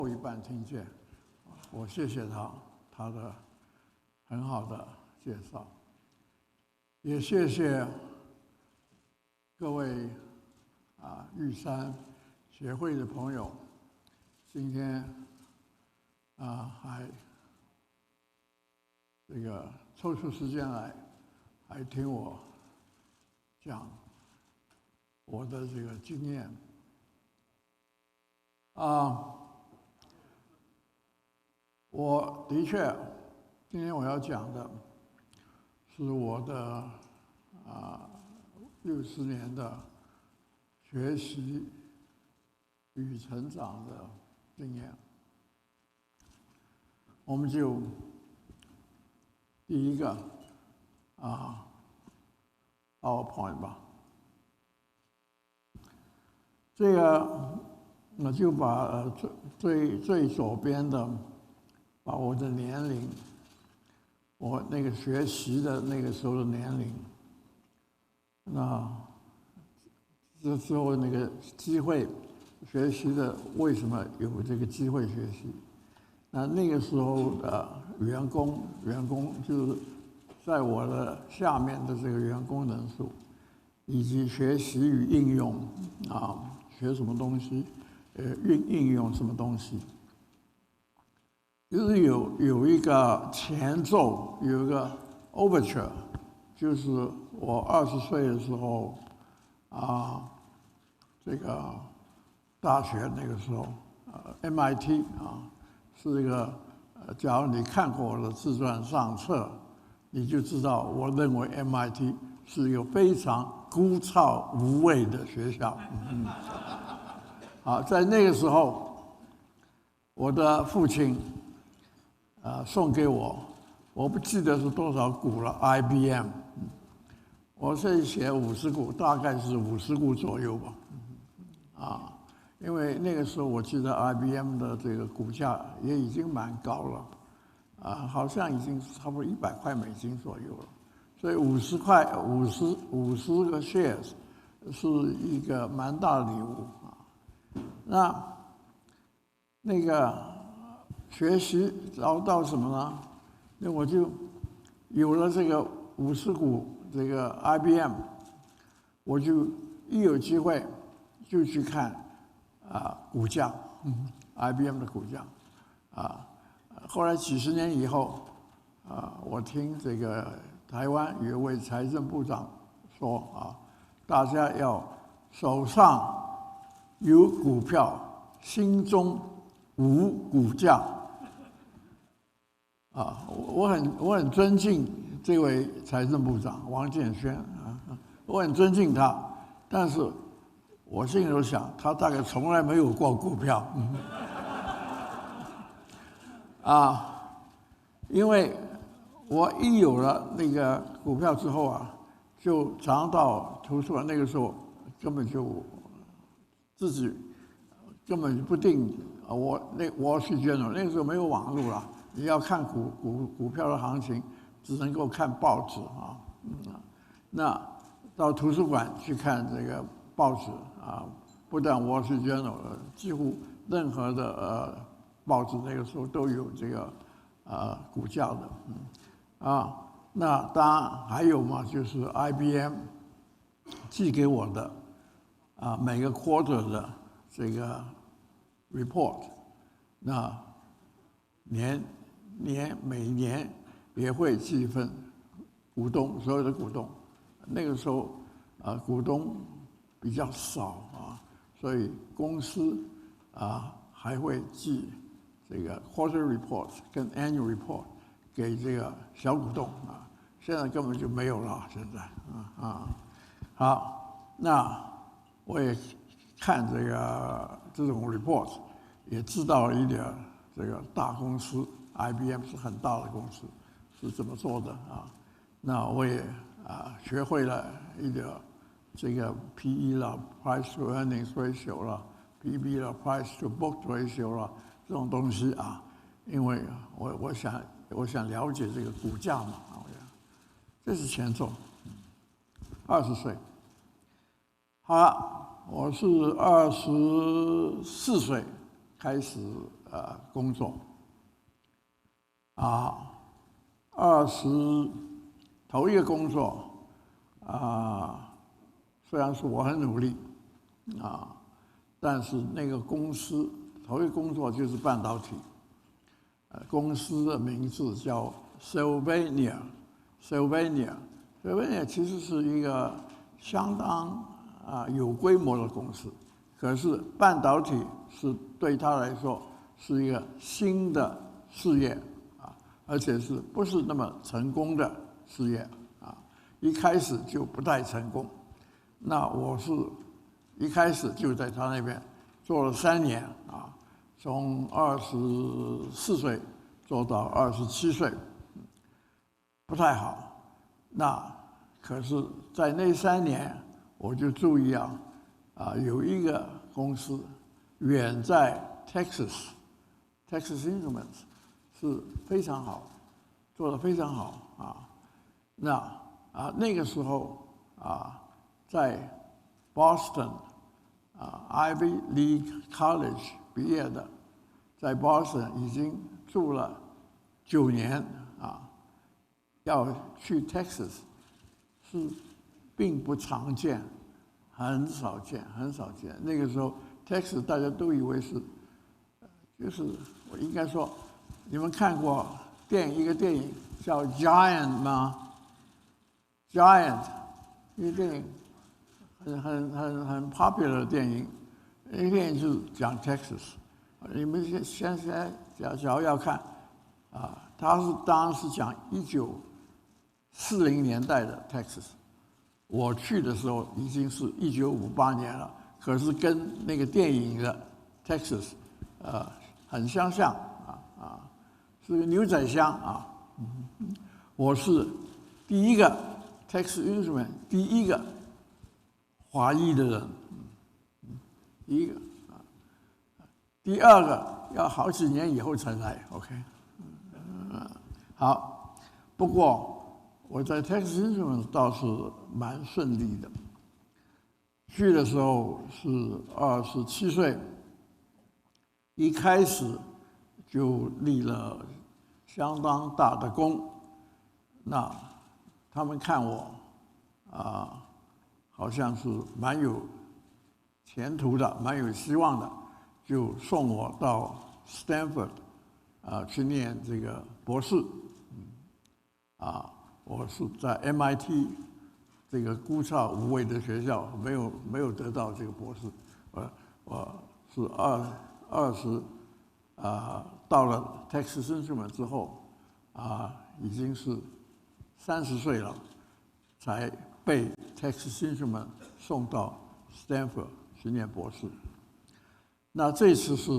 后一半听见，我谢谢他的很好的介绍，也谢谢各位玉山协会的朋友，今天还这个抽出时间来，还听我讲我的这个经验我的确，今天我要讲的是我的60年的学习与成长的经验。我们就第一个PowerPoint 吧。这个我就把最左边的，把我的年龄，我那个学习的那个时候的年龄，那这时候那个机会学习的，为什么有这个机会学习？那个时候的员工就是在我的下面的这个员工人数，以及学习与应用学什么东西，应用什么东西，就是有一个前奏，有一个 overture， 就是我20岁的时候这个大学那个时候MIT 是一个假如你看过我的自传上册，你就知道我认为 MIT 是一个非常枯燥无味的学校。在那个时候，我的父亲送给我不记得是多少股了 IBM， 我这里写50股，大概是50股左右吧。因为那个时候我记得 IBM 的这个股价也已经蛮高了，好像已经差不多100块美金左右了，所以50块50个 shares 是一个蛮大的礼物那个学习到什么呢？那我就有了这个50股这个 IBM， 我就一有机会就去看股价，IBM 的股价后来几十年以后我听这个台湾有一位财政部长说大家要手上有股票，心中无股价我很尊敬这位财政部长王建煊我很尊敬他，但是我心里头想，他大概从来没有过股票因为我一有了那个股票之后就常到图书馆，那个时候根本就自己根本就不定Wall Street Journal， 那个时候没有网络了，你要看股票的行情，只能够看报纸那到图书馆去看这个报纸不但 Wall Street Journal， 几乎任何的报纸那个时候都有这个股价的那当然还有嘛，就是 IBM 寄给我的每个 quarter 的这个 report， 那每年也会寄一份股东，所有的股东，那个时候股东比较少所以公司还会寄这个 quarter report 跟 annual report 给这个小股东现在根本就没有了。现在好，那我也看这种 report， 也知道了一点这个大公司 IBM 是很大的公司是怎么做的那我也学会了一点这个 PE 了 ，Price to Earnings Ratio 了 ，PB 了 ，Price to Book Ratio 了，这种东西因为我想了解这个股价嘛这是前奏。20岁，好了，我是24岁开始工作。头一个工作虽然说我很努力但是那个公司头一个工作就是半导体，公司的名字叫 Sylvania 其实是一个相当有规模的公司，可是半导体是对他来说是一个新的事业而且是不是那么成功的事业一开始就不太成功。那我是一开始就在他那边做了3年从24岁做到27岁，不太好。那可是，在那3年，我就注意有一个公司远在 Texas Instruments 是非常好，做得非常好那个时候在 Boston Ivy League College 毕业的，在 Boston 已经住了9年要去 Texas 是并不常见，很少见。那个时候 Texas 大家都以为是，就是我应该说，你们看过一个电影叫 Giant 吗 ？Giant 一个电影很 popular 的电影，那个电影就是讲 Texas。你们现在假如要看它当然是讲1940年代的 Texas。我去的时候已经是1958年了，可是跟那个电影的 Texas 很相像是个牛仔乡我是第一个 Texas Instrument 第一个华裔的人，第一个第二个要好几年以后才来 ，OK， 好，不过我在 Texas Instruments 倒是蛮顺利的。去的时候是27岁，一开始就立了相当大的功。那他们看我好像是蛮有前途的，蛮有希望的。就送我到 Stanford 去念这个博士我是在 MIT 这个孤哨无位的学校没有得到这个博士，我是到了 Texas Instruments 之后已经是30岁了，才被 Texas Instruments 送到 Stanford 去念博士。那这次是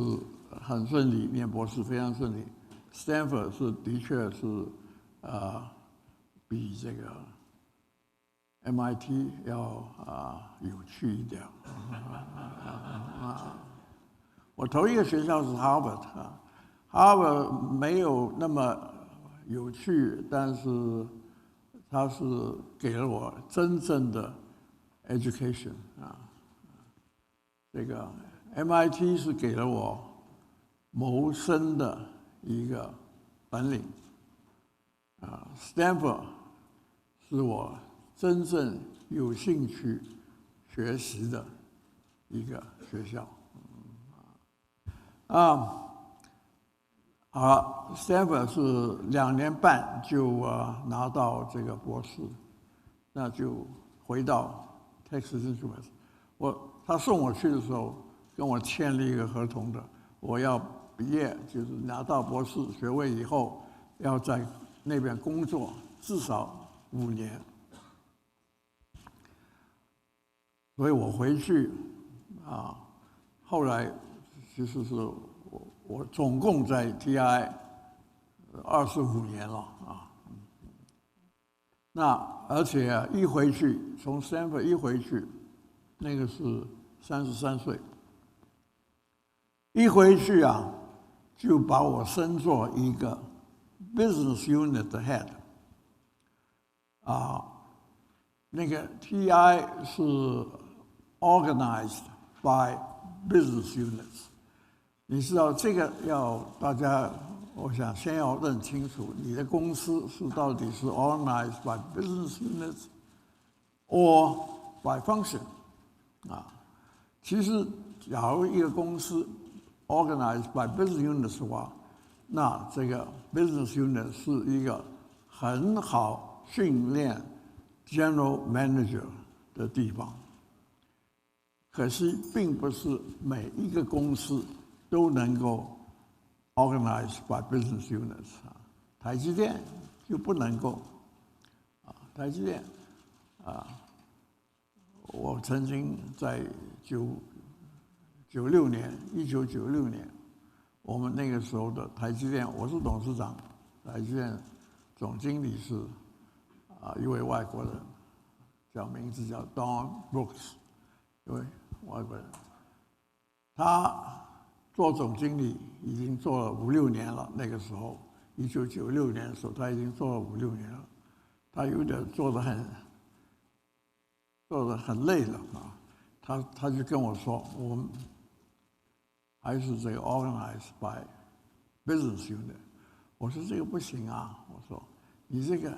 很顺利，念博士非常顺利。Stanford 的确是比这个 MIT 要有趣一点。我头一个学校是 Harvard 没有那么有趣，但是它是给了我真正的 education 这个 MIT 是给了我谋生的一个本领Stanford 是我真正有兴趣学习的一个学校好 ，Stanford 是2年半就拿到这个博士，那就回到 Texas Instruments。他送我去的时候，跟我签了一个合同的，我要毕业，就是拿到博士学位以后，要在那边工作至少5年。所以我回去后来其实是我总共在 TI 25年了那而且一回去，从 Stanford 一回去，那个是33岁，一回去就把我升做一个 business unit 的 head 那个 TI 是 organized by business units。你知道这个要大家，我想先要认清楚，你的公司是到底是 organized by business units or by function 啊。其实，假如一个公司 organized by business units 的话，那这个 business unit 是一个很好训练 general manager 的地方。可惜，并不是每一个公司都能够 organized by business units 啊。台积电就不能够啊。台积电啊，我曾经在1996年，我们那个时候的台积电，我是董事长，台积电总经理是一位外国人，名字叫 Don Brooks， 一位外国人，他做总经理已经做了5-6年了。那个时候，1996年的时候，他已经做了5-6年了，他有点做得很累了啊。他就跟我说，我们还是这个 organized by business unit。我说这个不行啊，我说你这个，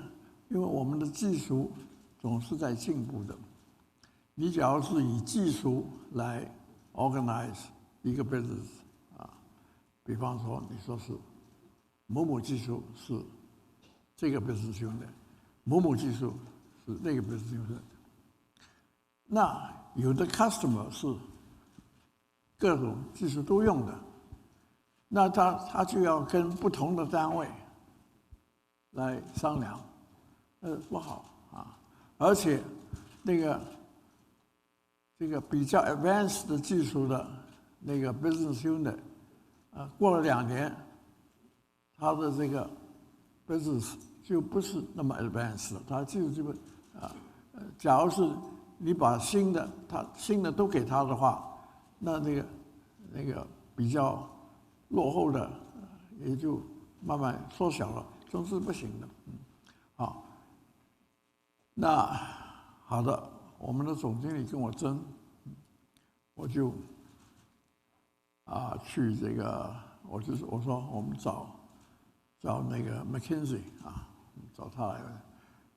因为我们的技术总是在进步的，你假如是以技术来 organize 一个 business 啊，比方说你说是某某技术是这个 business unit， 某某技术是那个 business unit， 那有的 customer 是各种技术都用的，那他就要跟不同的单位来商量，不好啊。而且这个比较 advanced 的技术的那个 business unit， 过了2年，他的这个 business 就不是那么 advanced 了，他技术就假如是你把新的都给他的话，那个比较落后的也就慢慢缩小了，总是不行的。好，那好的，我们的总经理跟我争，我就去这个，我说我们找那个 McKinsey 啊，找他来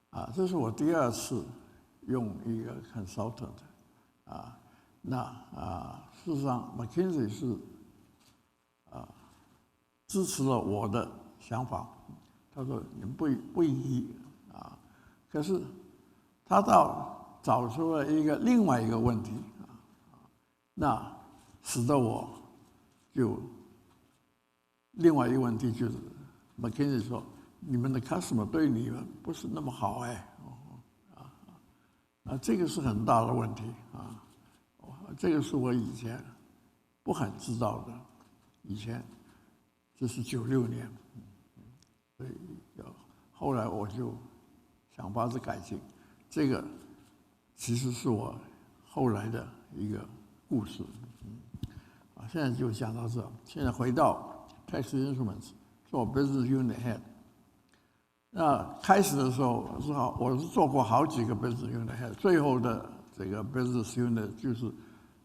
啊，这是我第2次用一个 consultant 啊。事实上 McKinsey 是支持了我的想法，他说你们不宜啊，可是他找出了另外一个问题啊，那使得我就另外一个问题就是 McKinsey 说你们的 customer 对你们不是那么好这个是很大的问题啊，这个是我以前不很知道的，以前这是96年，所以后来我就想把这改进，这个其实是我后来的一个故事，现在就讲到这，现在回到 Tax Instruments 做 Business Unit Head。那开始的时候我是做过好几个 business unit， 最后的这个 business unit 就是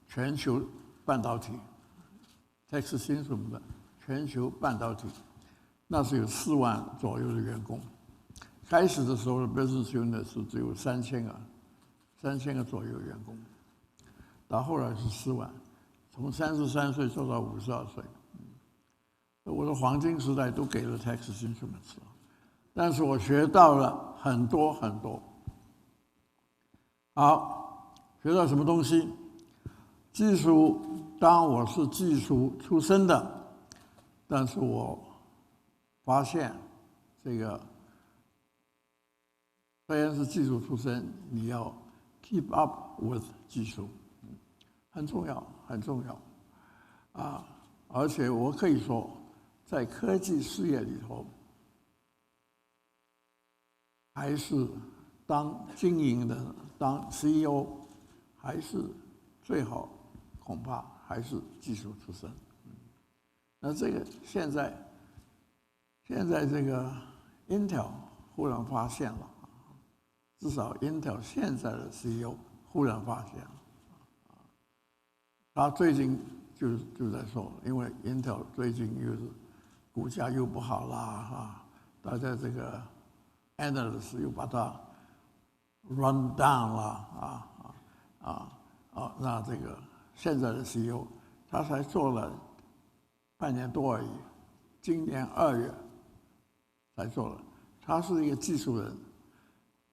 全球半导体 ，Texas Instruments 的全球半导体，那是有4万左右的员工。开始的时候的 business unit 是只有3000个左右员工，到后来是4万，从33岁做到52岁。我的黄金时代都给了 Texas Instruments。但是我学到了很多很多。好，学到什么东西？技术，当然我是技术出身的，但是我发现这个虽然是技术出身，你要 keep up with 技术，很重要，很重要。而且我可以说，在科技事业里头，还是当经营的、当 CEO， 还是最好，恐怕还是技术出身。那这个现在这个 Intel 忽然发现了，至少 Intel 现在的 CEO 忽然发现了，他最近就在说，因为 Intel 最近又是股价又不好啦大家这个 analyst 又把它 run down 啦那这个现在的 CEO 他才做了半年多而已，今年2月才做了。他是一个技术人，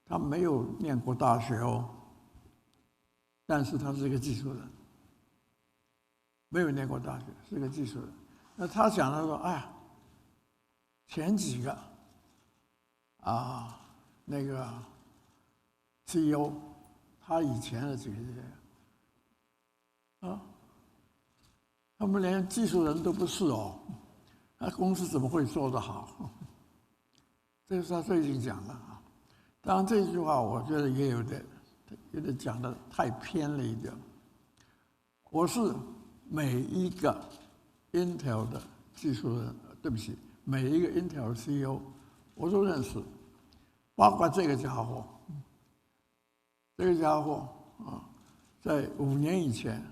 他没有念过大学但是他是一个技术人，没有念过大学，是个技术人。那他讲的说，哎呀，前几个那个 CEO， 他以前的几个他们连技术人都不是那公司怎么会做得好？这是他最近讲的当然这句话我觉得也有点讲的太偏了一点。我是每一个 Intel 的技术人，对不起，每一个 Intel 的 CEO 我都认识，包括这个家伙。这个家伙在5年以前，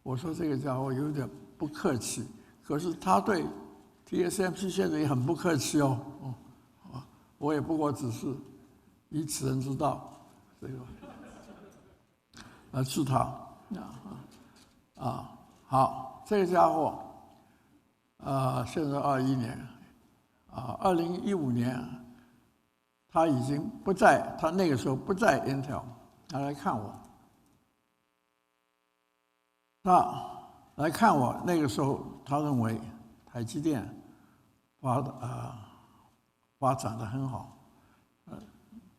我说这个家伙有点不客气，可是他对 TSMC 现在也很不客气我也不过只是以此人之道，这个是他好，这个家伙现在21年2015年他已经不在，他那个时候不在 Intel， 他来看我。他来看我，那个时候他认为台积电发展得很好，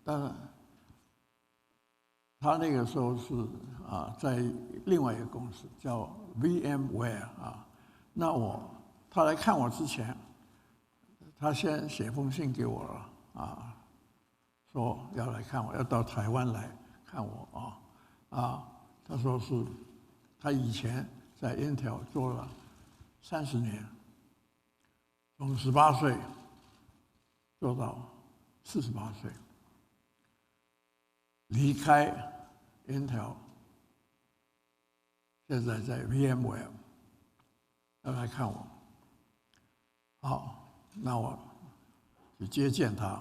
但是他那个时候是在另外一个公司叫 VMware 那他来看我之前，他先写封信给我了说要来看我，要到台湾来看我他说是他以前在 Intel 做了30年，从18岁做到48岁，离开 Intel， 现在在 VMware 要来看我。好，那我去接见他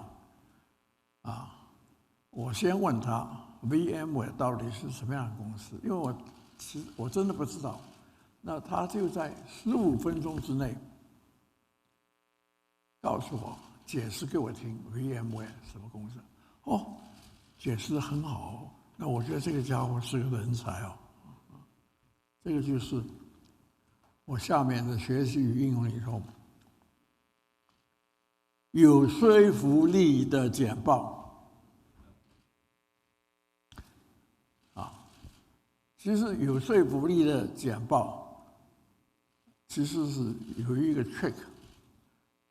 我先问他 VMware 到底是什么样的公司，因为我真的不知道。那他就在15分钟之内告诉我，解释给我听 VMware 什么公司。解释得很好那我觉得这个家伙是个人才这个就是我下面的学习与应用里头有说服力的简报其实有说服力的简报其实是有一个 trick，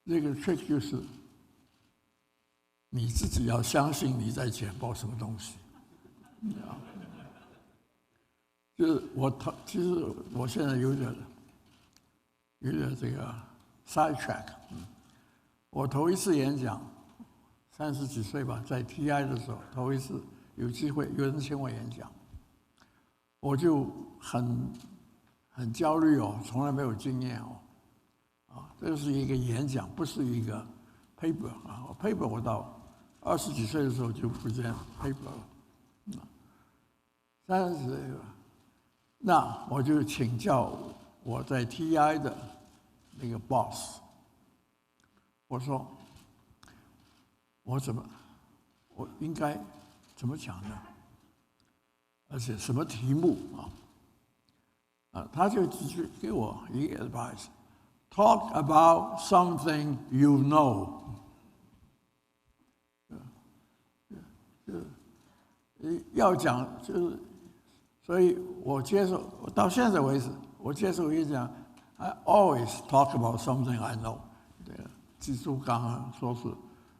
那个 trick 就是你自己要相信你在简报什么东西就是其实我现在有点这个 side track。我头一次演讲，30几岁吧，在 TI 的时候，头一次有机会有人请我演讲，我就很焦虑从来没有经验这是一个演讲，不是一个 paper paper 我到20几岁的时候就不这样 paper 了30岁了。那我就请教我在 TI 的那个 boss， 我说我应该怎么讲呢？而且什么题目他就只是给我一个 advice，talk about something you know。要讲就是。所以我到现在为止，我接受演讲 ，I always talk about something I know。对了，记住刚刚说是，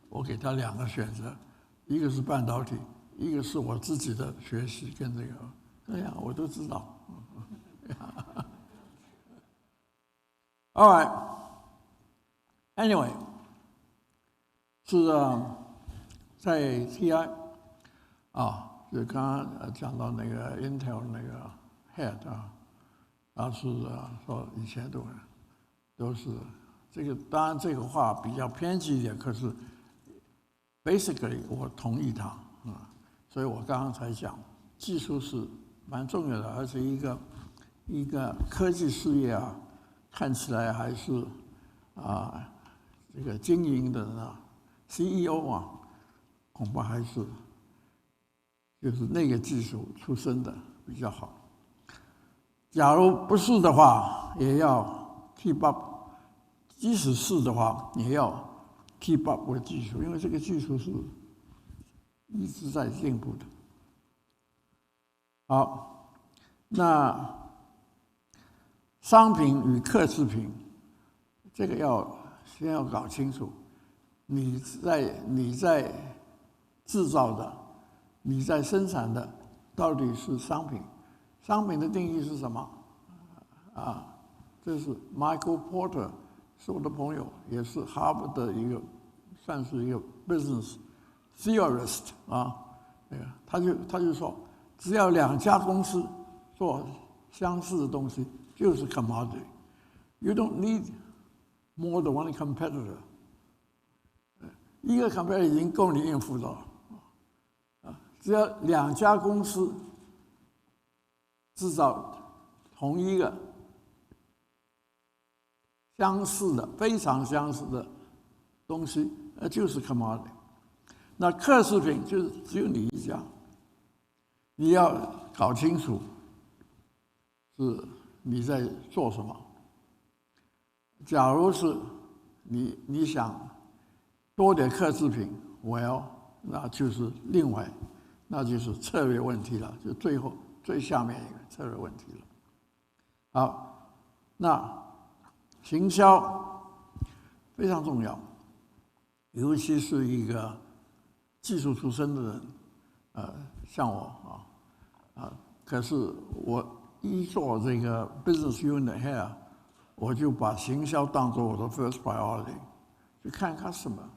我给他2个选择，一个是半导体，一个是我自己的学习跟这个，我都知道。All right. Anyway， 是在 TI 就刚刚讲到那个 Intel 那个 head 是说以前都是这个，当然这个话比较偏激一点，可是 basically 我同意他所以我刚刚才讲，技术是蛮重要的，而且一个科技事业看起来还是这个经营的CEO 恐怕还是就是那个技术出身的比较好。假如不是的话，也要 keep up， 即使是的话，也要 keep up with 技术，因为这个技术是一直在进步的。好，那商品与客制品，这个先要搞清楚。你在制造的，你在生产的，到底是商品？商品的定义是什么？这是 Michael Porter， 是我的朋友，也是哈佛的算是一个 business theorist 他就说，只要两家公司做相似的东西，就是 commodity。You don't need more than one competitor。一个 competitor 已经够你应付了。只要两家公司制造同一个相似的、非常相似的东西，就是 commodity。那客制品就是只有你一家，你要搞清楚是你在做什么。假如是你想多点客制品，那就是另外，那就是策略问题了，就最下面一个策略问题了。好，那行销非常重要，尤其是一个技术出身的人，像我可是我一做这个 business unit here， 我就把行销当作我的 first priority， 去看 customer，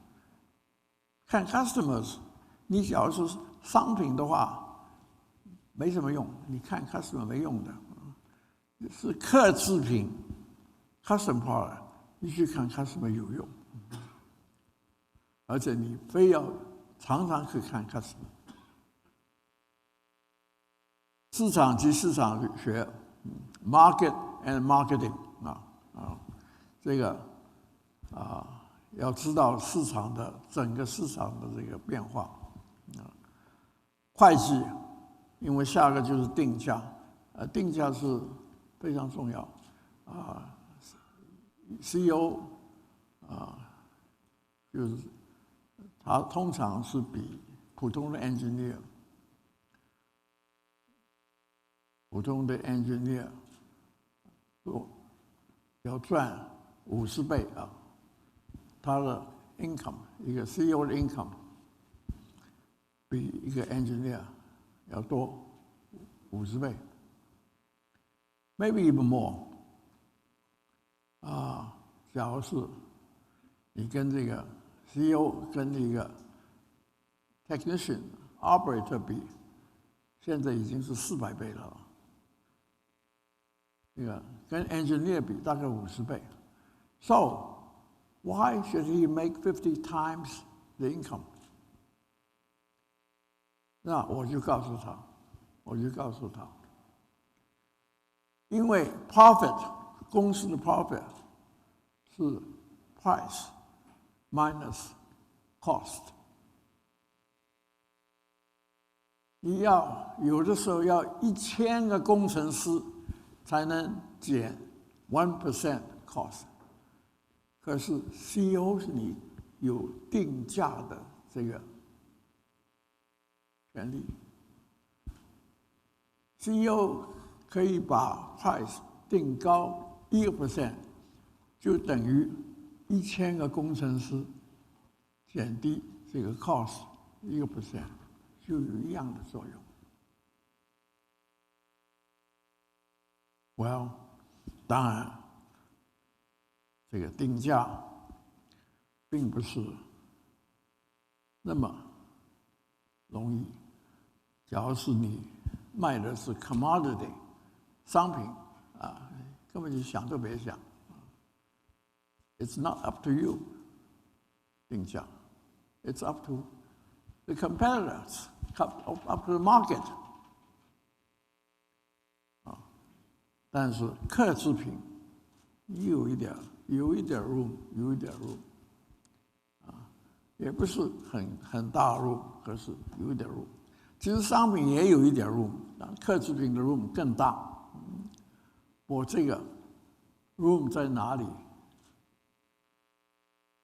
看 customers。你假如是商品的话，没什么用，你看 customer 没用的。是客制品 ，custom product， 你去看 customer 有用，而且你非要常常去看 customer。市场及市场学 ，market and marketing 这个要知道整个市场的这个变化会计，因为下个就是定价，定价是非常重要CEO 就是他通常是比普通的 engineer 要赚50倍他的 income， 一个 CEO 的 income 比一个 engineer 要多50倍 ，maybe even more。假如是你跟这个 CEO 跟那个 technician operator 比，现在已经是400倍了。这个跟 engineer 比大概50倍。So why should he make 50 times the income？ 那我就告诉他，因为 profit 公司的 profit 是 price minus cost。你有的时候要1000个工程师才能减 1% cost， 可是 CEO 是你有定价的这个权利 ，CEO 可以把 price 定高1%，就等于1000个工程师减低这个 cost 1%，就有一样的作用。Well， 当然，这个定价并不是那么容易。假如是你卖的是 commodity 商品根本就想都别想。It's not up to you 定价 ，It's up to the competitors, up to the market 啊。但是客制品有一点 room， 也不是很大 room， 可是有一点 room。其实商品也有一点 room， 客制品的 room 更大。我这个 room 在哪里？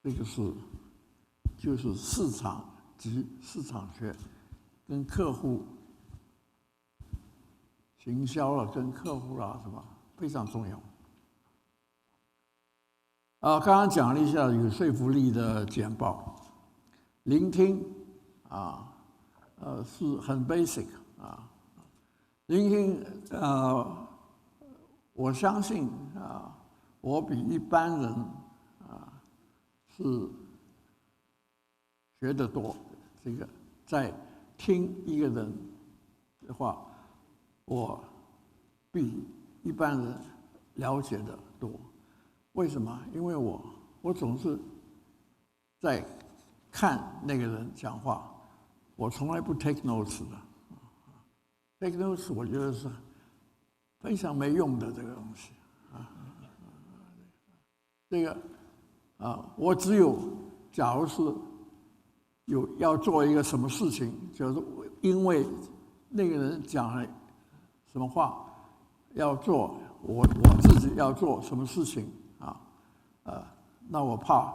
这个就是市场及市场学，跟客户行销了，跟客户啦什么非常重要。刚刚讲了一下有说服力的简报，聆听是很 basic 聆听我相信我比一般人是学得多。这个在听一个人的话，我比一般人了解的多。为什么？因为我总是在看那个人讲话，我从来不 take notes 的。take notes 我觉得是非常没用的这个东西这个我只有假如是要做一个什么事情，就是因为那个人讲了什么话要做，我自己要做什么事情那我怕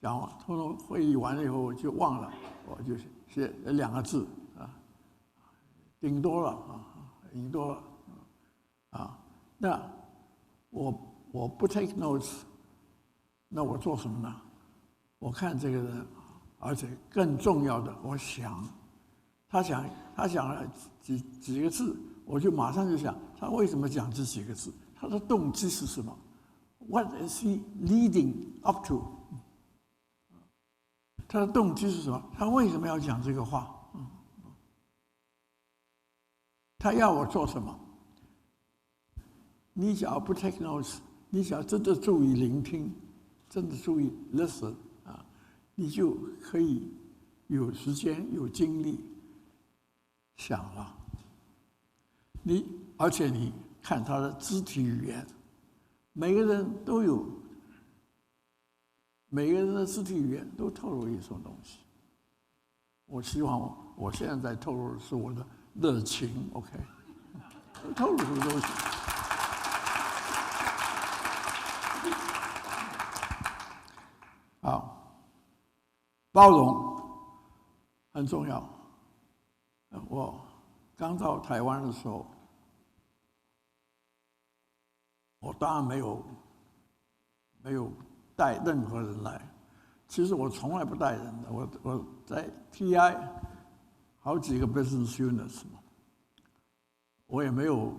讲完，通通会议完了以后我就忘了，我就写2个字顶多了那我不 take notes， 那我做什么呢？我看这个人，而且更重要的，我想他讲了几个字，我就马上就想他为什么讲这几个字，他的动机是什么 ？What is he leading up to？ 他的动机是什么？他为什么要讲这个话？他要我做什么？你只要不 take notes， 你只要真的注意聆听，真的注意 listen 你就可以有时间有精力想了。而且你看他的肢体语言，每个人的肢体语言都透露一种东西。我希望我现在在透露的是我的热情 ，OK， 透露什么东西？包容很重要。我刚到台湾的时候，我当然没有带任何人来。其实我从来不带人的，我在 TI 好几个 business units 嘛，我也没有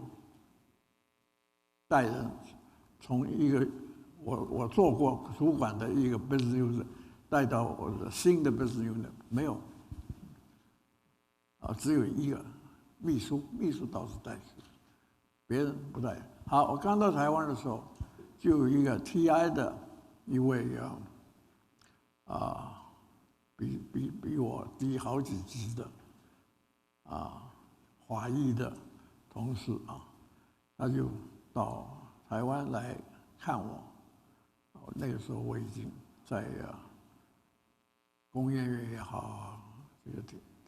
带人从一个我做过主管的一个 business unit 带到我的新的 business unit， 没有只有一个秘书倒是带去，别人不带。好，我刚到台湾的时候，就有一个 TI 的一位比我低好几级的华裔的同事他就到台湾来看我。那个时候我已经在工业院也好，这个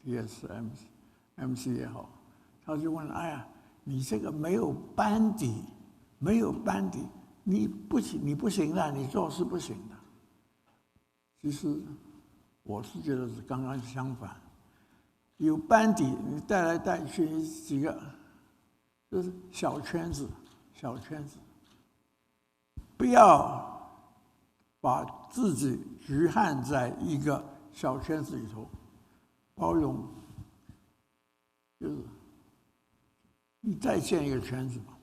TSMC 也好，他就问：哎呀，你这个没有班底，你不行的，你做事不行的。其实我是觉得是刚刚相反，有班底，你带来带去几个，就是小圈子，不要把自己局限在一个小圈子里头，包容，就是你再建一个圈子吧。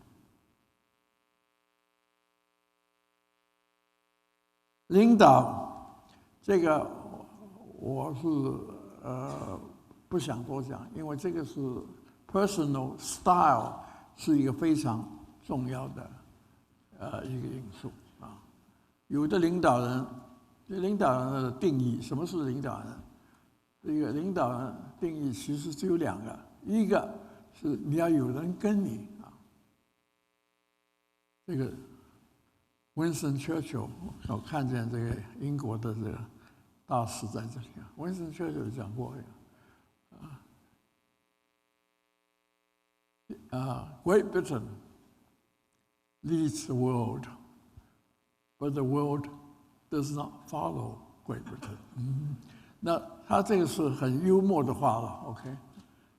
领导这个我是不想多讲，因为这个是 personal style 是一个非常重要的一个因素啊。有的领导人的定义，什么是领导人？这个领导人定义其实只有两个，一个是你要有人跟你啊。这个Winston Churchill， 我看见这个英国的这个大使在这里啊，Winston Churchill 讲过Great Britain leads the world, but the world does not follow Great Britain。那他这个是很幽默的话了 ，OK，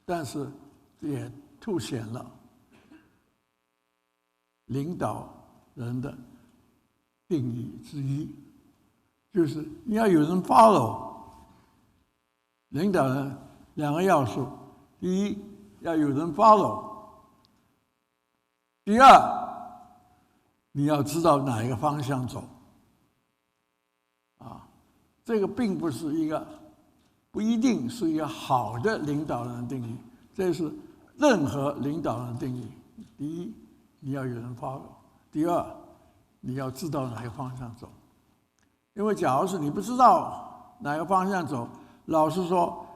但是也凸显了领导人的定义之一，就是你要有人 follow。领导人两个要素，第一要有人 follow， 第二你要知道哪一个方向走。这个并不是不一定是一个好的领导人的定义，这是任何领导人的定义。第一，你要有人 follow； 第二，你要知道哪个方向走。因为假如是你不知道哪个方向走，老实说，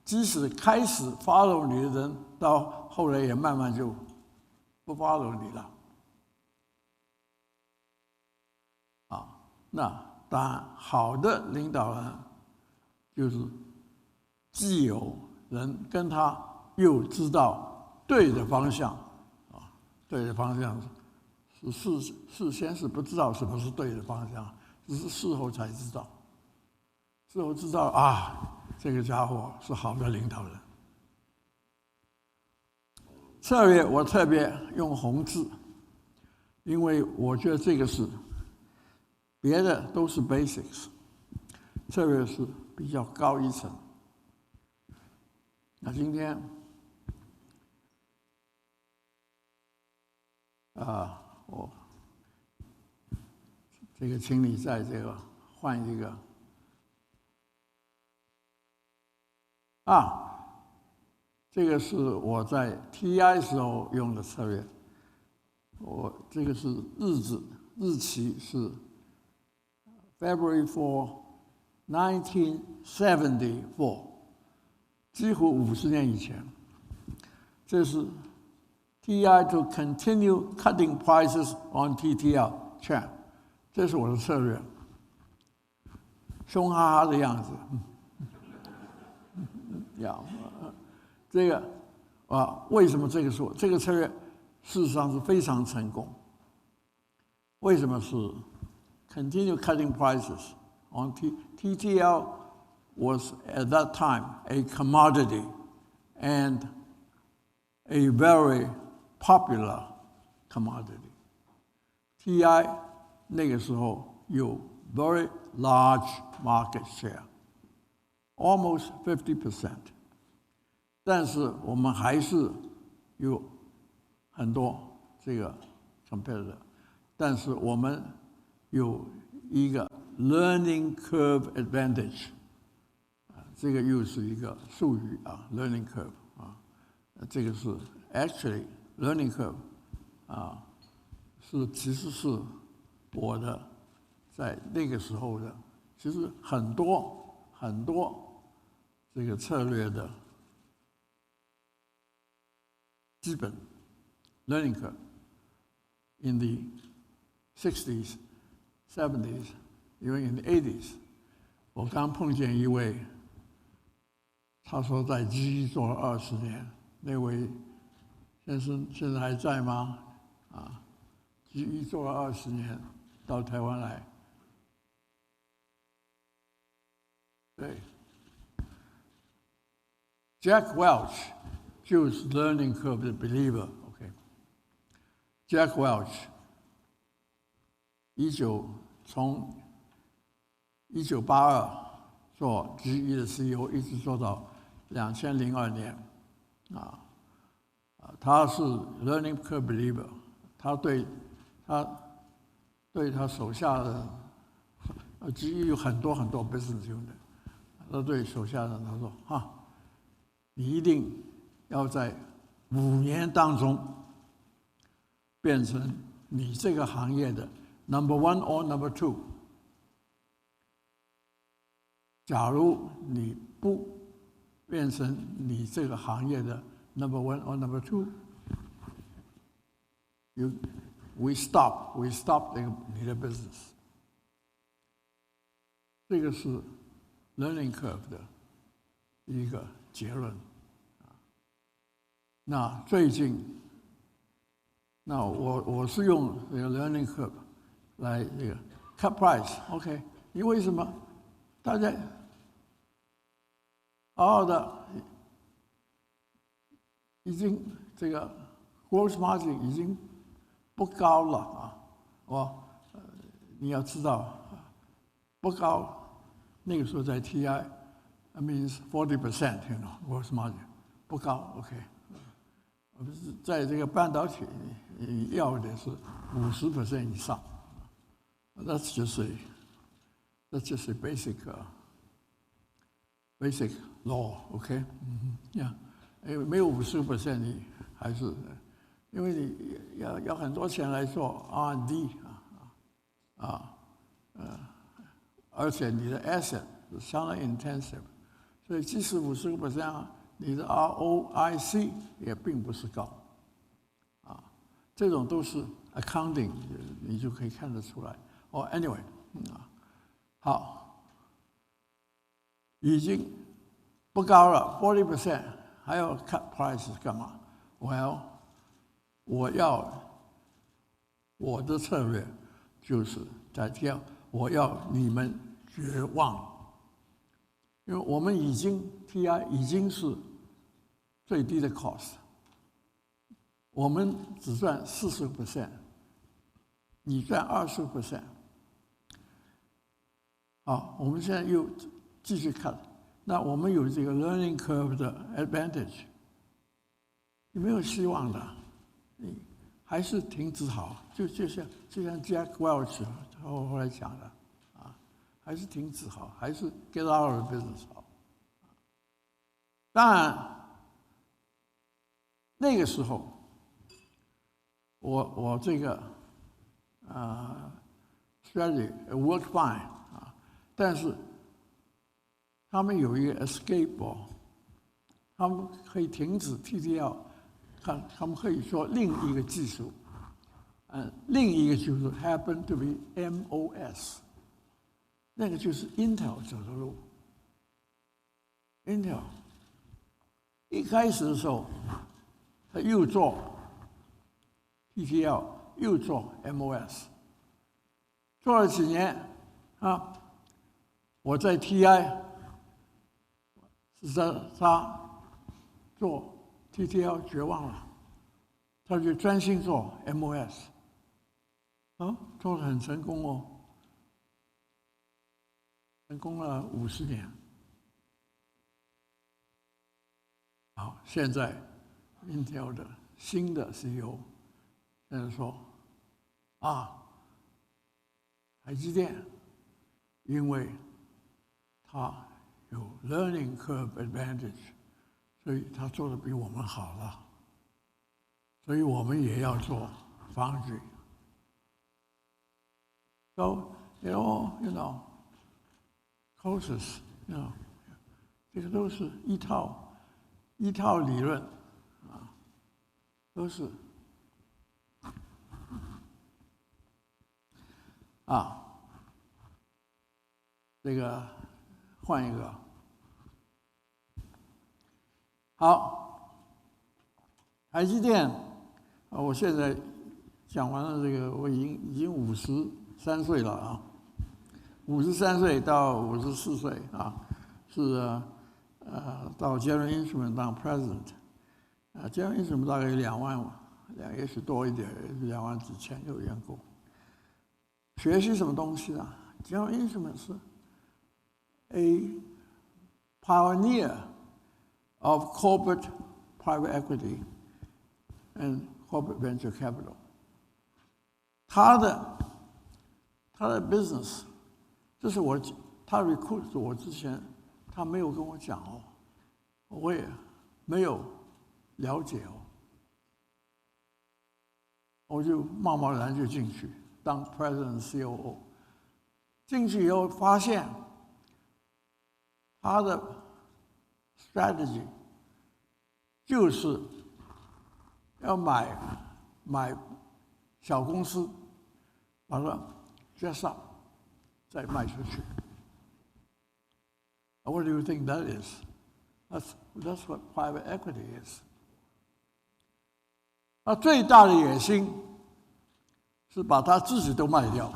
即使开始 follow 你的人，到后来也慢慢就不 follow 你了。那当然，好的领导人就是既有人跟他，又知道对的方向对的方向是事先是不知道什么是对的方向，只是事后才知道。事后知道这个家伙是好的领导人。策略我特别用红字，因为我觉得这个是。别的都是 basics， 策略是比较高一层。那今天我这个请你在这个换一个这个是我在 TI 时候用的策略。我这个是日期是February 4, 1974， 几乎50年以前。这是 TI to continue cutting prices on TTL chain， 这是我的策略，凶哈哈的样子。这个为什么这个策略事实上是非常成功？为什么是？Continue cutting prices on TTL was at that time a commodity and a very popular commodity. TI 那个时候有 very large market share, almost 50%. 但是我们还是有很多这个 competitor， 但是我们有一个 learning curve advantage， 这个又是一个术语learning curve 这个是 actually learning curve 其实是我的在那个时候的，其实很多这个策略的基本 learning curve in the 60s。70s, even in the 80s， 我刚碰见一位，他说在 GE 做了20年，那位先生现在还在吗？GE 做了20年，到台湾来。对 ，Jack Welch 就是 learning curve 的 believer。Jack Welch。从1982做 GE 的 CEO， 一直做到2002年，他是 learning curve believer， 他对他手下的GE 有很多 business unit， 他对手下的人他说你一定要在5年当中变成你这个行业的 number one or number two。假如你不变成你这个行业的 number one or number two，we stop 你的 business。这个是 learning curve 的一个结论。那最近，那我是用这个 learning curve 来这个 cut price，OK？因为什么？大家好好的，已经这个 gross margin 已经不高了啊！你要知道，不高，那个时候在 TI， that means 40%，you know gross margin 不高 ，OK？ 在这个半导体，你要的是50% 以上。That's just a basic law，OK？ 呀，没有50%，你还是因为你要很多钱来做 R&D 而且你的 asset 是相当 intensive， 所以即使50%，你的 ROIC 也并不是高，这种都是 accounting， 你就可以看得出来。anyway， 好，已经不高了 40%， 还要 cut price 干嘛？我的策略就是在跳，我要你们绝望，因为我们TI 已经是最低的 cost， 我们只赚40%， 你赚20%。好，我们现在又继续看，那我们有这个 learning curve 的 advantage， 你没有希望的，你还是停止好，就像 Jack Welch 后来讲的，还是停止好，还是 get out of business 好。当然，那个时候，我这个strategy work fine 但是他们有一个 escape， 他们可以停止 TTL， 他们可以说另一个技术，另一个技术 happen to be MOS， 那个就是 Intel 走的路。Intel 一开始的时候，他又做 TTL， 又做 MOS， 做了几年我在 TI 是他做 TTL 绝望了，他就专心做 MOS， 做得很成功成功了50年。好，现在 Intel 的新的 CEO 现在说台积电因为它有 learning curve advantage， 所以它做得比我们好了，所以我们也要做 foundry。 So you know process， 这个都是一套理论都是这个换一个好，台积电我现在讲完了这个，我已经53岁了53岁到54岁是到 General Instrument 当 President，General Instrument 大概有2万，也许多一点，2万几千有员工。学习什么东西General Instrument 是 a pioneer of corporate private equity and corporate venture capital。他的 business， 这是他 recruit 我之前，他没有跟我讲我也没有了解我就贸贸然就进去当 President COO。进去以后发现，他的 strategy 就是要买小公司，把它 dress up， 再卖出去。What do you think that is? That's what private equity is. 他最大的野心是把他自己都卖掉。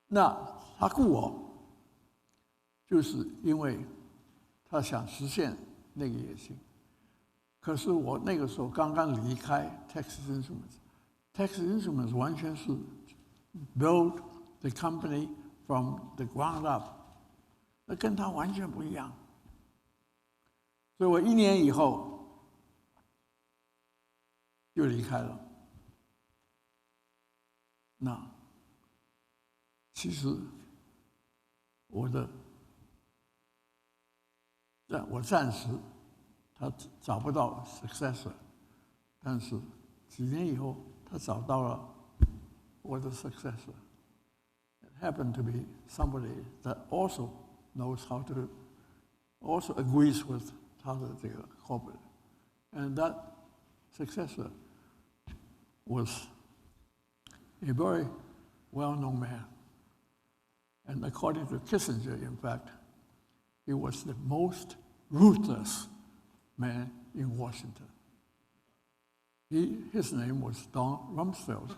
那他雇我，就是因为他想实现那个野心。可是我那个时候刚刚离开 Texas Instruments，Texas Instruments 完全是 build the company from the ground up， 那跟他完全不一样。所以我1年以后就离开了。那其实我暂时他找不到 successor， 但是几年以后他找到了我的 successor。It happened to be somebody that also knows how to, also agrees with 他的这个 corporate, and that successor was a very well-known man. And according to Kissinger, in fact, he was the most ruthless man in Washington. His name was Don Rumsfeld.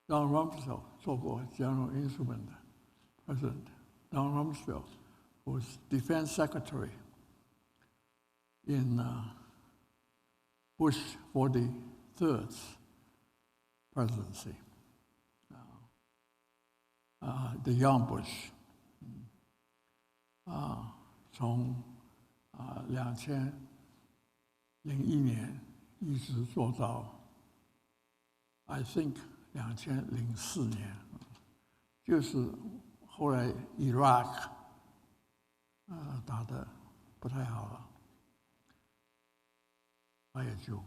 Don Rumsfeld 做过 General Instrument President. Don Rumsfeld was Defense Secretary in Bush 43rd presidency. The young Bush. 从2001年一直做到 I think 2004年，就是后来 Iraq 打得不太好了，他也就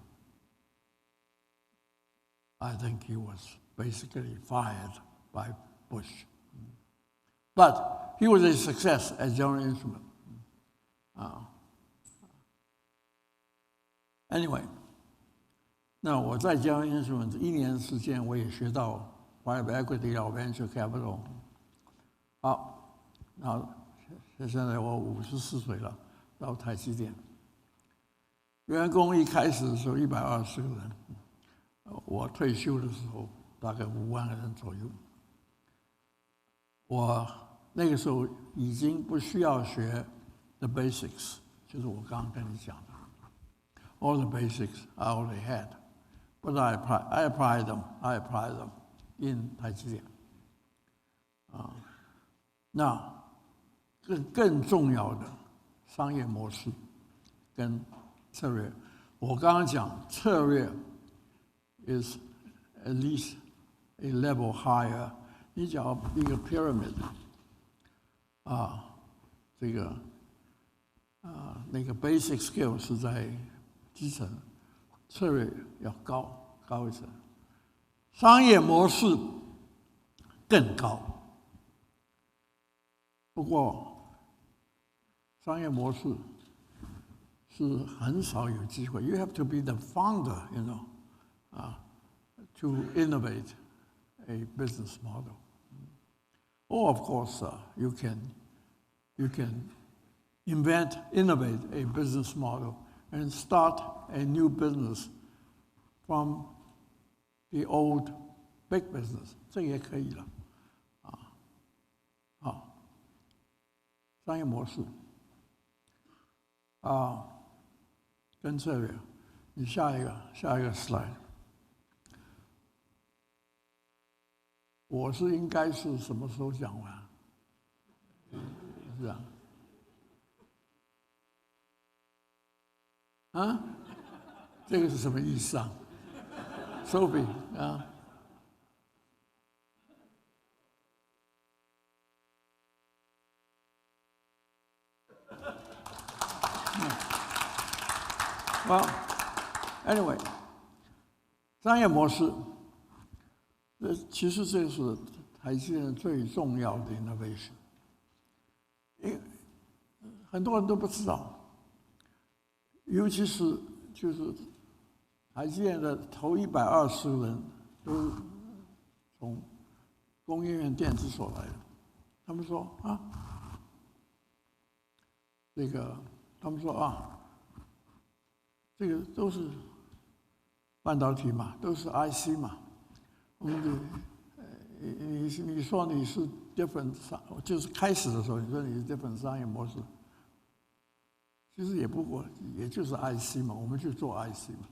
I think he was basically fired by Bush. But he was a success at General Instrument. Anyway, 那我在 General Instrument 1年时间，我也学到 private equity 和 venture capital。好，那现在我54岁了，到台积电，员工一开始的时候120个人，我退休的时候大概5万个人左右。我那个时候已经不需要学 the basics， 就是我刚刚跟你讲的 ，all the basics I already had, but I applied them in 台积电。那更重要的商业模式跟策略，我刚刚讲策略 is at least a level higher。你讲一个 pyramid， 这个那个 basic skill 是在基层，策略要高一层，商业模式更高。不过，商业模式是很少有机会。You have to be the founder, you know, to innovate a business model. Or of course, you can innovate a business model and start a new business from the old big business. 这也可以了，商业模式跟策略。你下一个 slide。我是应该是什么时候讲完？是啊？这个是什么意思啊 ？Sophie 啊？Well, Anyway， 商业模式，其实这是台积电最重要的 innovation。很多人都不知道，尤其是就是台积电的头120个人都从工业院电子所来的。他们说啊，他们说啊，这个都是半导体嘛，都是 IC 嘛。我们你说你是 different， 就是开始的时候你说你是 different 商业模式，其实也不过也就是 IC 嘛，我们去做 IC 嘛。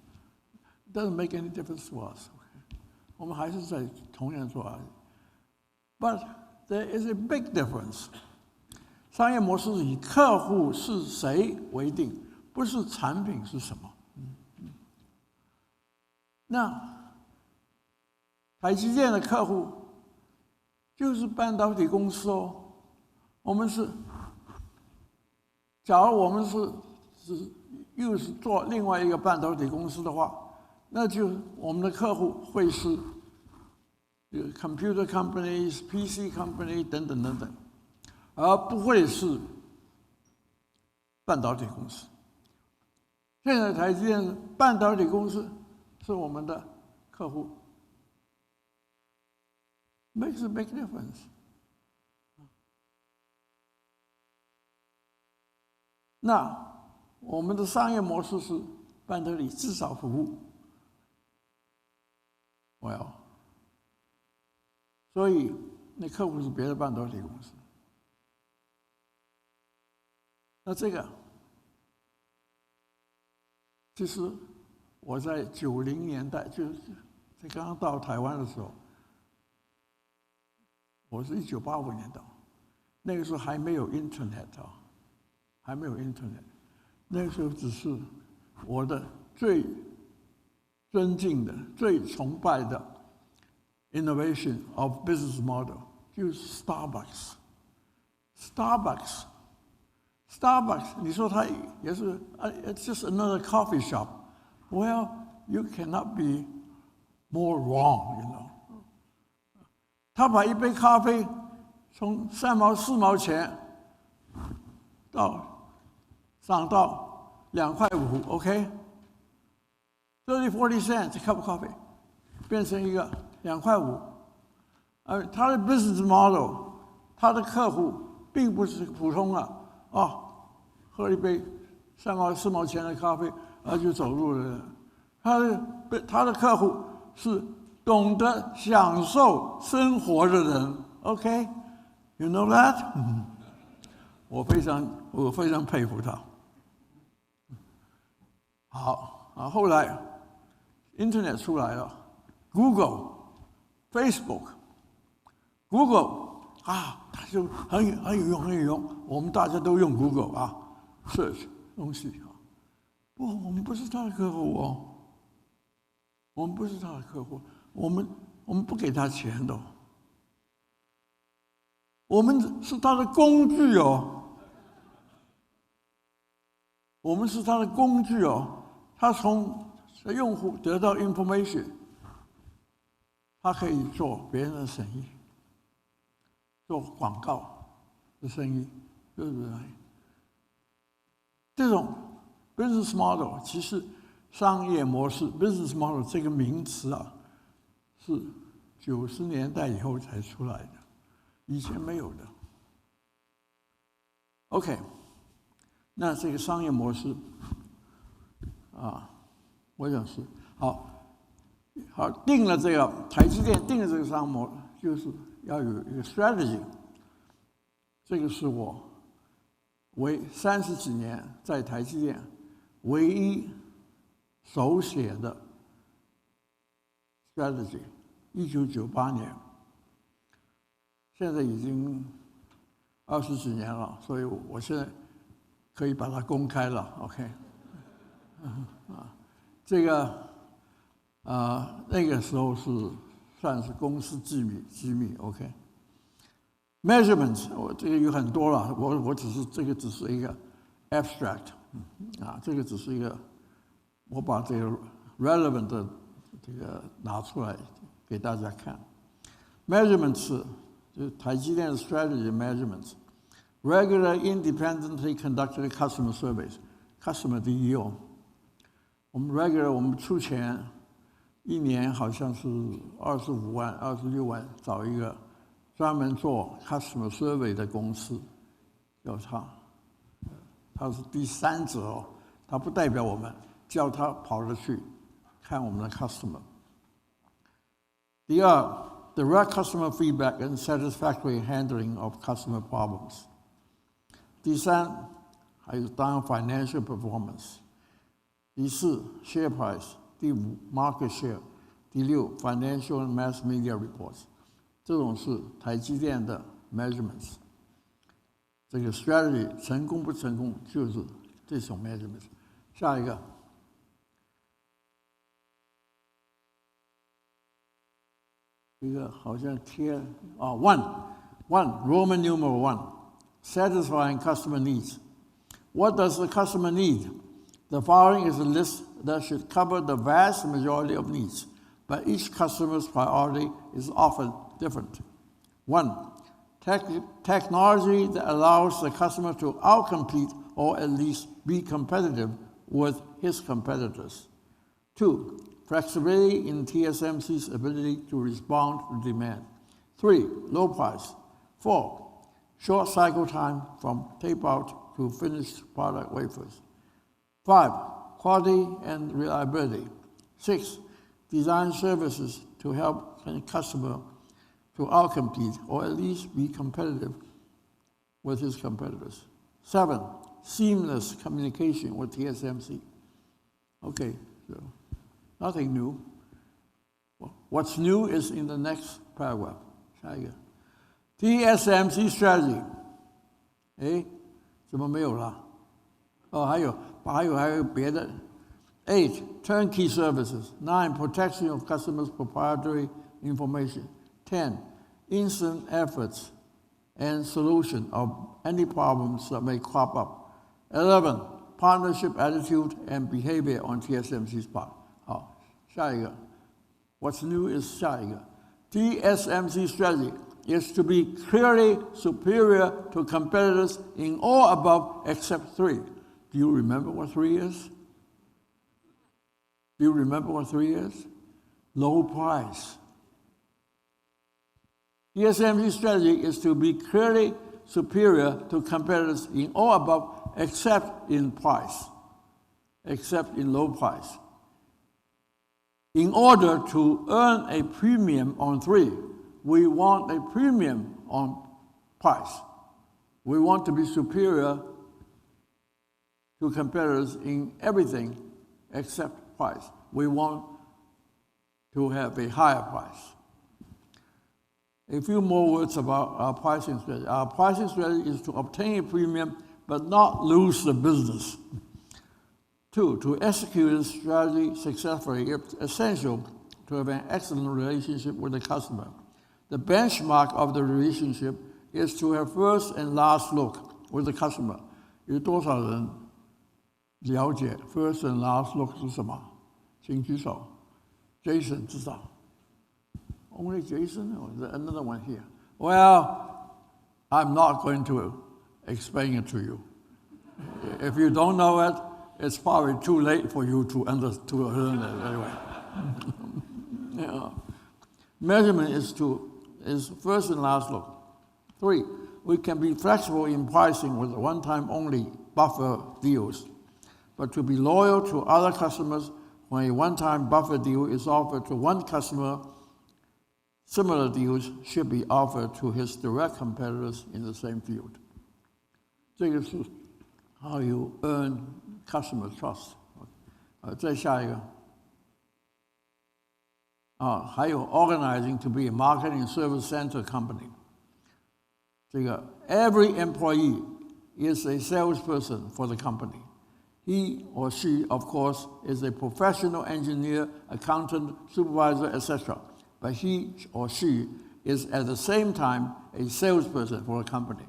It doesn't make any difference to us. Okay? 我们还是在同样做 IC。But there is a big difference. 商业模式以客户是谁为定，不是产品是什么。那台积电的客户就是半导体公司哦。我们是，假如我们又是做另外一个半导体公司的话，那就我们的客户会是computer companies、PC company 等等等等，而不会是半導體公司。现在台积电半导体公司是我们的客户 ，makes a big difference。那我们的商业模式是半导体至少服务，所以那客户是别的半导体公司。那这个，其实我在90年代，就是在刚刚到台湾的时候，我是1985年到，那个时候还没有 Internet 啊，还没有 Internet， 那个时候只是我的最尊敬的、最崇拜的 innovation of business model 就是 Starbucks。你说它也是it's just another coffee shop. Well, you cannot be more wrong, you know. 他把一杯咖啡从3毛4毛钱涨到2块5 ，OK？ 30-40 cents a cup of coffee， 变成一个2块5。而他的 business model， 他的客户并不是普通喝一杯3毛4毛钱的咖啡就走路的人，他的客户是懂得享受生活的人 ，OK？You know that？ 我非常佩服他。好啊，后来 Internet 出来了 ，Google、Facebook、Google 它就很有用，我们大家都用 Google search 东西不，我们不是他的客户哦，我们不是他的客户，我们不给他钱的，我们是他的工具哦，我们是他的工具哦，他从用户得到 information， 他可以做别人的生意，做广告的生意，对不对？这种 business model 其实商业模式 business model 这个名词是90年代以后才出来的，以前没有的。OK， 那这个商业模式我想是好定了这个台积电定了这个商业模式，就是要有一个 strategy。这个是我30几年在台积电唯一手写的 strategy， 1998年，现在已经20几年了，所以我现在可以把它公开了 ，OK？ 这个那个时候算是公司机密 ，OK？Measurements， 我这个有很多了，我只是只是一个 abstract， 这个只是一个，我把这个 relevant 的这个拿出来给大家看。Measurements 就是台积电的 strategy measurements。Regular independently conducted customer surveys，customer 第一哦。我们 regular 我们出钱，一年好像是25万、26万，找一个专门做 customer survey 的公司，叫他是第三者哦，他不代表我们，叫他跑着去看我们的 customer。第二 ，direct customer feedback and satisfactory handling of customer problems。第三，还有当然 financial performance。第四 share price。第五 market share。第六 financial and mass media reports。这种是台积电的 measurements。这个 strategy 成功不成功就是这种 measurements。下一个。一个好像贴啊 one Roman numeral one。Satisfying customer needs. What does the customer need? The following is a list that should cover the vast majority of needs, but each customer's priority is often different. 1. Technology that allows the customer to outcompete or at least be competitive with his competitors. 2. Flexibility in TSMC's ability to respond to demand. 3. Low price. 4. Short cycle time from tape out to finished product wafers. 5. Quality and reliability. 6. Design services to help a customer to outcompete or at least be competitive with his competitors. 7. Seamless communication with TSMC. Okay, so nothing new. What's new is in the next paragraph. 下一个。TSMC strategy， 怎么没有了？哦，还有别的。8. Turnkey services. 9. Protection of customers' proprietary information. 10. Instant efforts and solution of any problems that may crop up. 11. Partnership attitude and behavior on TSMC's part. 好，下一个。What's new is 下一个。TSMC strategy is to be clearly superior to competitors in all above except 3. Do you remember what 3 is? Do you remember what 3 is? Low price. TSMC's strategy is to be clearly superior to competitors in all above except in price, except in low price. In order to earn a premium on 3, we want a premium on price. We want to be superior to competitors in everything except price. We want to have a higher price. A few more words about our pricing strategy. Our pricing strategy is to obtain a premium but not lose the business. 2. To execute this strategy successfully, it's essential to have an excellent relationship with the customer. The benchmark of the relationship is to have first and last look with the customer. 有多少人了解 first and last look 是什么？请举手。Jason 知道。Only Jason? Or is there another one here? Well, I'm not going to explain it to you. If you don't know it, it's probably too late for you to learn it anyway. Yeah. Measurement is first and last look. 3. We can be flexible in pricing with one-time only buffer deals, but to be loyal to other customers when a one-time buffer deal is offered to one customer, similar deals should be offered to his direct competitors in the same field. 这个是 how you earn customer trust. 再下一个。还有 organizing to be a marketing service center company. 这个 every employee is a salesperson for the company. He or she, of course, is a professional engineer, accountant, supervisor, etc. But he or she is at the same time a salesperson for a company.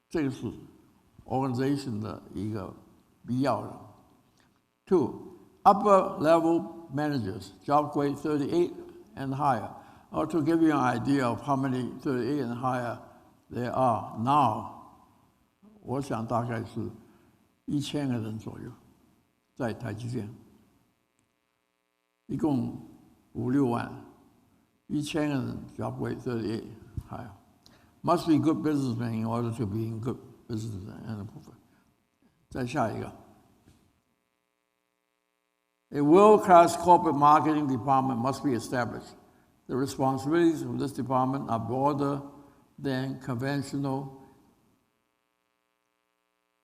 这个是 organization 的一个必要的。2. Upper level managers, job grade 38 and higher. Or to give you an idea of how many 38 and higher there are now, 我想大概是1000个人左右，在台积电，一共5、6万，1000个人 job grade 38 higher. Must be good businessmen in order to be in good business and 部分。再下一个。A world-class corporate marketing department must be established. The responsibilities of this department are broader than conventional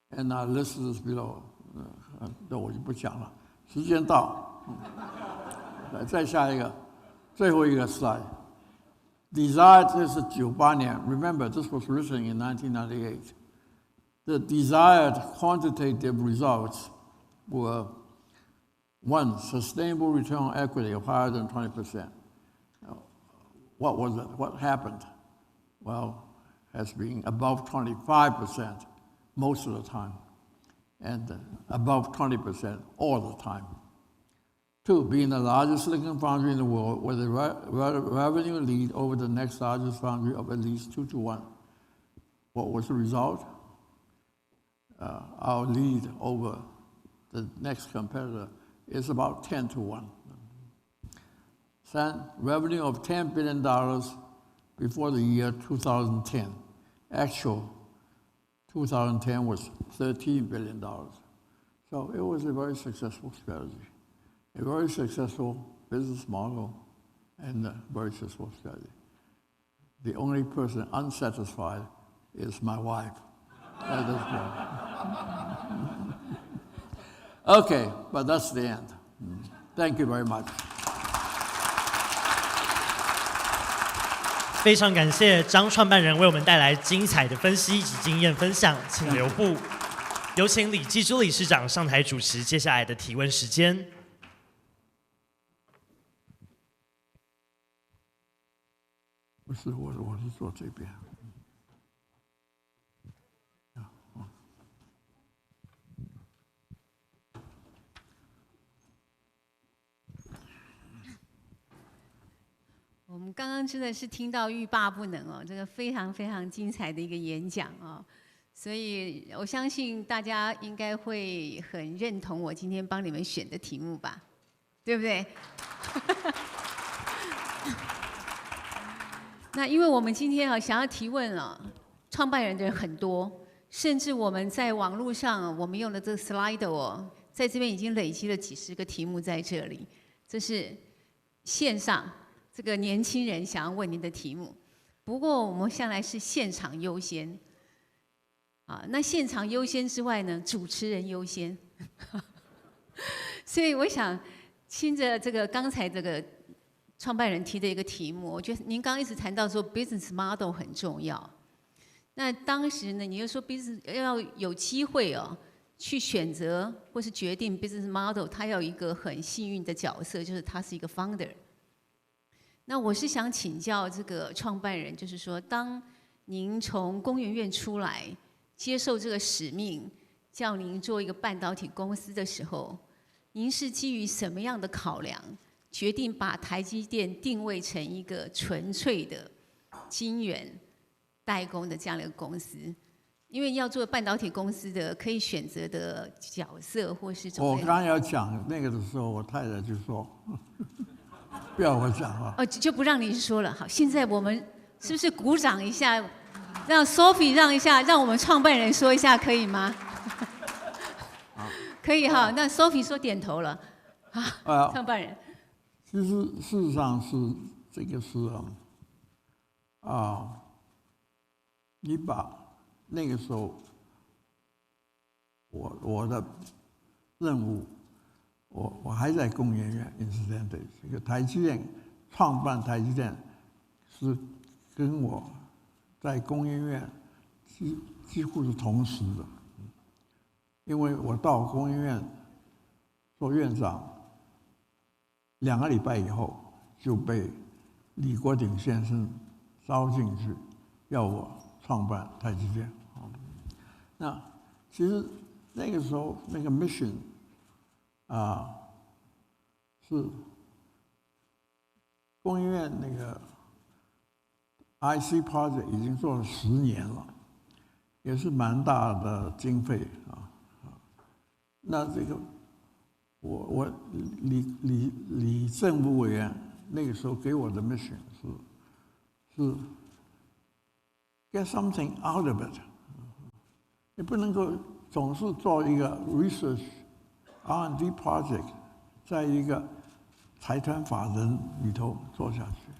and are listed below. 这我就不讲了，时间到。再下一个，最后一个 slide。Desired 这是98年 ，Remember this was written in 1998. The desired quantitative results were: 1, sustainable return on equity of higher than 20%. What was it? What happened? Well, has been above 25% most of the time, and above 20% all the time. 2, being the largest silicon foundry in the world with a revenue lead over the next largest foundry of at least 2 to 1. What was the result? Our lead over the next competitor is about 10 to 1. 3, revenue of $10 billion before the year 2010. Actual 2010 was $13 billion. So it was a very successful strategy, a very successful business model, and a very successful strategy. The only person unsatisfied is my wife at this point. Okay, but that's the end. Thank you very much. 非常感谢张创办人为我们带来精彩的分析及经验分享，请留步。有请李继珠理事长上台主持接下来的提问时间。不是我是坐这边。我们刚刚真的是听到欲罢不能哦，这个非常非常精彩的一个演讲哦，所以我相信大家应该会很认同我今天帮你们选的题目吧，对不对？那因为我们今天啊想要提问啊，创办人的人很多，甚至我们在网络上我们用的这个 Slido 哦，在这边已经累积了几十个题目在这里，这是线上。这个年轻人想要问您的题目，不过我们向来是现场优先，那现场优先之外呢，主持人优先，所以我想，听着这个刚才这个创办人提的一个题目，我觉得您刚刚一直谈到说 business model 很重要，那当时呢，你又说 business 要有机会哦，去选择或是决定 business model， 它要有一个很幸运的角色，就是他是一个 founder。那我是想请教这个创办人，就是说，当您从工研院出来，接受这个使命，叫您做一个半导体公司的时候，您是基于什么样的考量，决定把台积电定位成一个纯粹的晶圆代工的这样的一个公司？因为要做半导体公司的，可以选择的角色或是种类。我刚刚要讲那个的时候，我太太就说。不要我讲话哦，就不让您说了。好，现在我们是不是鼓掌一下，让 Sophie 让一下，让我们创办人说一下，可以吗？可以哈，那 Sophie 说点头了。好，创办人。其实事实上是这个是你把那个时候我的任务。我还在工研院 incidentally， 这个台积电创办台积电是跟我在工研院几乎是同时的，因为我到工研院做院长2个礼拜以后就被李国鼎先生招进去，要我创办台积电。那其实那个时候那个 mission。是工研院那个 IC project 已经做了10年了，也是蛮大的经费啊。那这个我李政务委员那个时候给我的 mission 是 get something out of it， 你不能够总是做一个 research R&D project， 在一个财团法人里头做下去。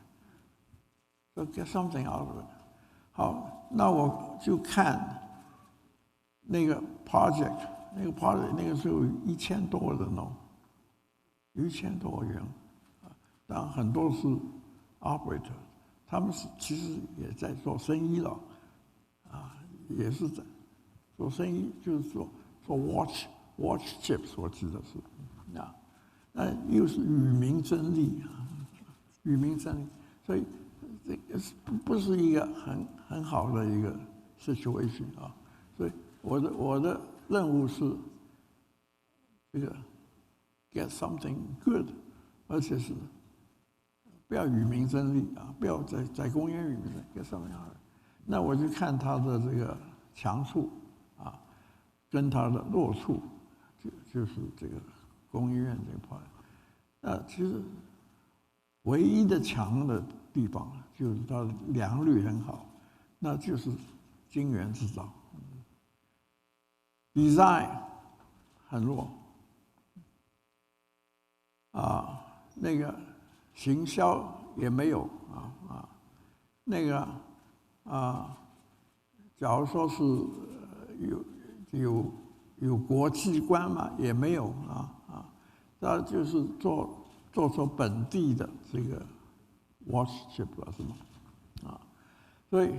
So get something out of it。好，那我就看那个 project， 那个时候有1000多人哦，1000多人，当然很多是 operator， 他们其实也在做生意了，也是在做生意，就是做 watch chips， 我记得是，那又是与民争利，所以这个不是一个很好的一个 situation 啊，所以我的任务是这个 get something good， 而且是不要与民争利啊，不要在公园与民争 get something good。那我就看他的这个强处啊，跟他的弱处，就是这个工研院这一块。那其实唯一的强的地方就是它的良率很好，那就是晶圆制造。design 很弱，那个行销也没有那个假如说是有国际观嘛，也没有那就是做出本地的这个 watch chip 是吗？所以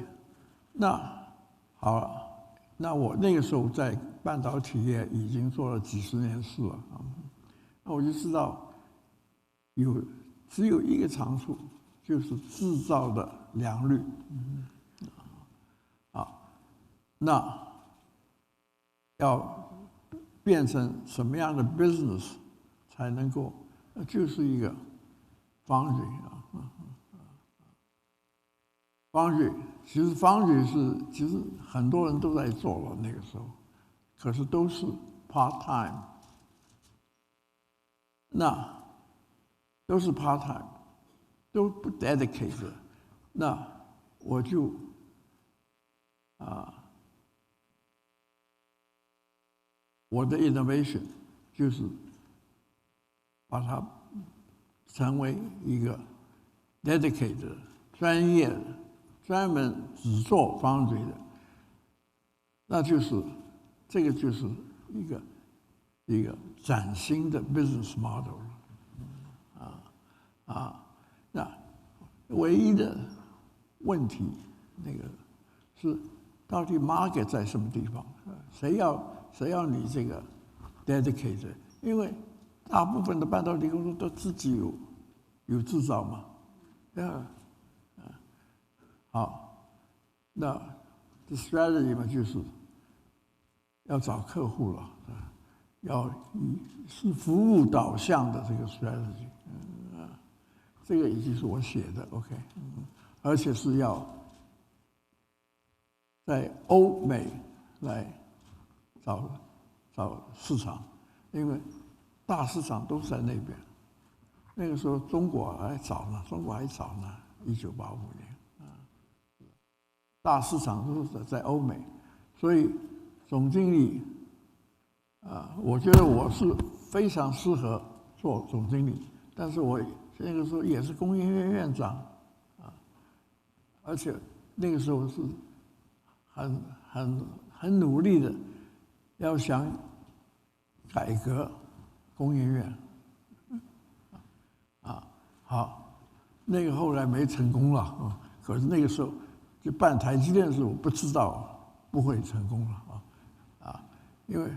那好了，那我那个时候在半导体业已经做了几十年事了那我就知道只有一个长处，就是制造的良率那要变成什么样的 business 才能够，就是一个 foundry foundry， 其实 foundry 其实很多人都在做了那个时候，可是都是 part time， 那都是 part time， 都不 dedicated， 那我就我的 innovation 就是把它成为一个 dedicated 专业的、专门只做 foundry 的，那就是这个就是一个崭新的 business model 那唯一的问题那个是到底 market 在什么地方？谁要你这个 dedicated？ 因为大部分的半导体公司都自己有制造嘛，好，那这 strategy 嘛，就是要找客户了，要是服务导向的这个 strategy，这个已经是我写的 ，OK，而且是要在欧美来找市场，因为大市场都在那边。那个时候中国还早呢，1985年大市场都是在欧美，所以总经理我觉得我是非常适合做总经理，但是我那个时候也是工研院院长而且那个时候是很努力的，要想改革工研院好，那个后来没成功了可是那个时候就办台积电的时候，我不知道不会成功了因为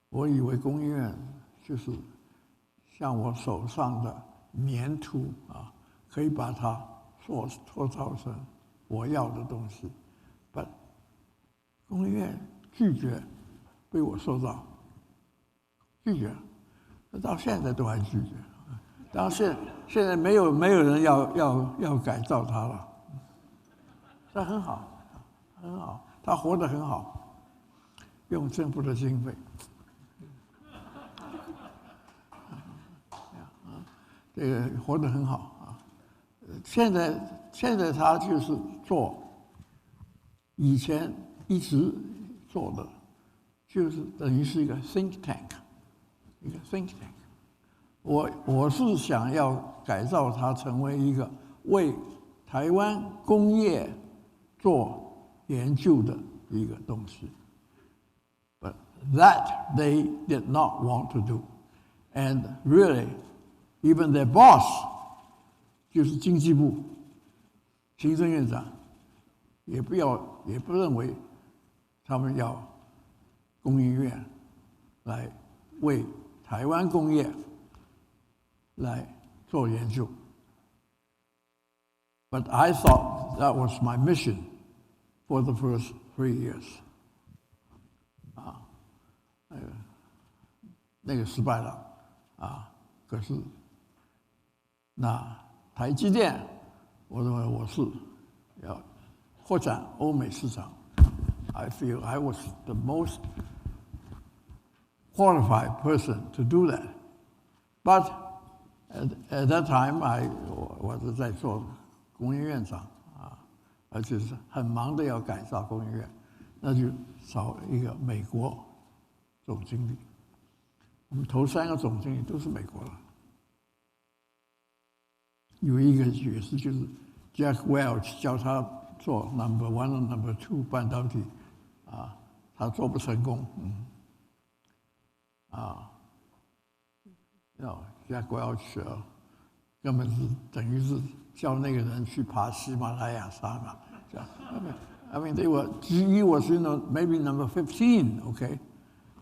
我以为工研院就是像我手上的粘土可以把它塑造成我要的东西，但工研院拒绝被我塑造，拒绝，到现在都还拒绝当然现在没有人要改造他了，这很好，很好，他活得很好，用政府的经费，这个活得很好啊。现在他就是做以前一直做的，就是等于是一个 think tank， 一个 think tank。我是想要改造它成为一个为台湾工业做研究的一个东西。But that they did not want to do, and really, even their boss 就是经济部行政院长，也不认为他们要工研院来为台湾工业来做研究。But I thought that was my mission for the first 3 years. 那个失败了可是那台积电，我认为我是要扩展欧美市场。I feel I was the most qualified person to do that. But at that time, 我是在做工研院长而且是很忙的要改造工研院，那就找一个美国总经理。我们头3个总经理都是美国人，有一个也是就是 Jack Welch 叫他做 No. 1 和 No. 2半导体他做不成功Jack Welch 根本是等于是叫那个人去爬喜马拉雅山嘛。I mean, GE was maybe number 15, okay,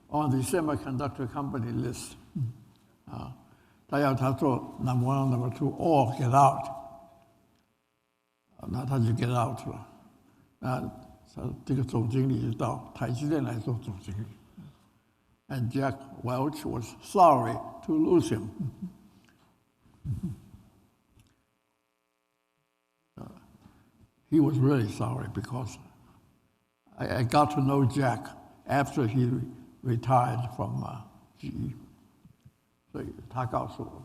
on the semiconductor company list. 他要他做 No. 1 No. 2 or get out， 那他就 get out 了。那这个总经理就到台积电来做总经理。And Jack Welch was sorry to lose him. He was really sorry because I got to know Jack after he retired from GE. 所以他告诉我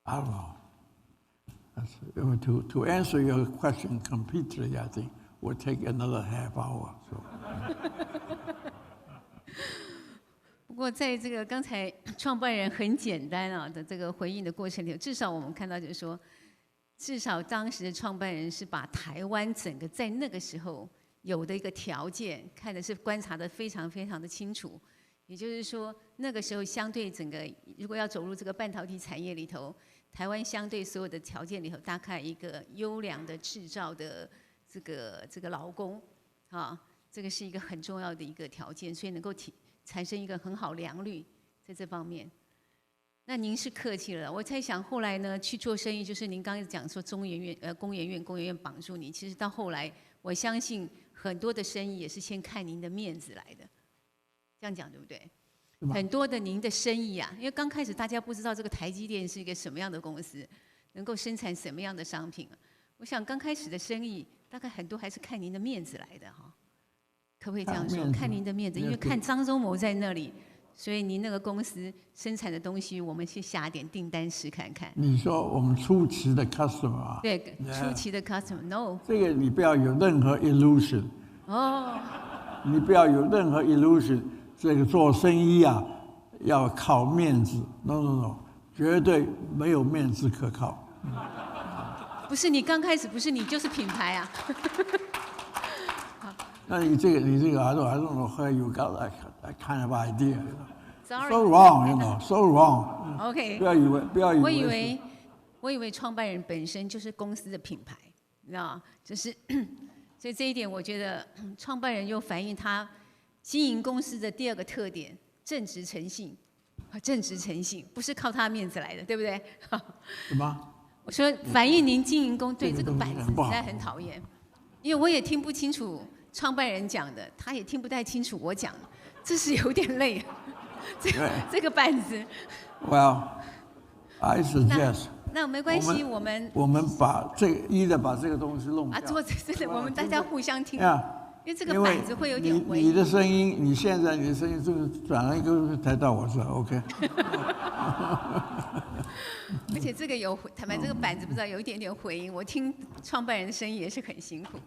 I don't know. To answer your question completely, I think would take another half hour. So. 不过在这个刚才创办人很简单的这个回应的过程里，至少我们看到就是说，至少当时的创办人是把台湾整个在那个时候有的一个条件看的是观察的非常非常的清楚。也就是说，那个时候相对整个如果要走入这个半导体产业里头，台湾相对所有的条件里头，大概一个优良的制造的这个劳工这个是一个很重要的一个条件，所以能够产生一个很好良率在这方面。那您是客气了，我猜想后来呢去做生意，就是您刚才讲说工研院绑住你，其实到后来我相信很多的生意也是先看您的面子来的，这样讲对不对？很多的您的生意因为刚开始大家不知道这个台积电是一个什么样的公司，能够生产什么样的商品我想刚开始的生意大概很多还是看您的面子来的可不可以这样说？看您的面子，因为看张忠谋在那里，所以您那个公司生产的东西，我们去下点订单试看看。你说我们初期的 customer 对，初期的 customer，no， 这个你不要有任何 illusion。你不要有任何 illusion。这个做生意要靠面子 ，no， 绝对没有面子可靠。不是你刚开始不是你就是品牌那你这个 I don't know how you got that kind of idea. Sorry. So wrong, so wrong. OK. 不要以为。我以为创办人本身就是公司的品牌，你知道吗？就是所以这一点，我觉得创办人又反映他经营公司的第二个特点：正直诚信。正直诚信不是靠他面子来的，对不对？什么？我说反映您经营对这个板子实在很讨厌，因为我也听不清楚创办人讲的，他也听不太清楚我讲的，这是有点累。这个板子。Well, I suggest 那没关系，我们把把这个东西弄掉。做真的，我们大家互相听。因为这个因为板子会有点回音。你的声音，你的声音就是转了一个台到我这 ，OK。而且这个坦白这个板子不知道有一点点回音，我听创办人的声音也是很辛苦。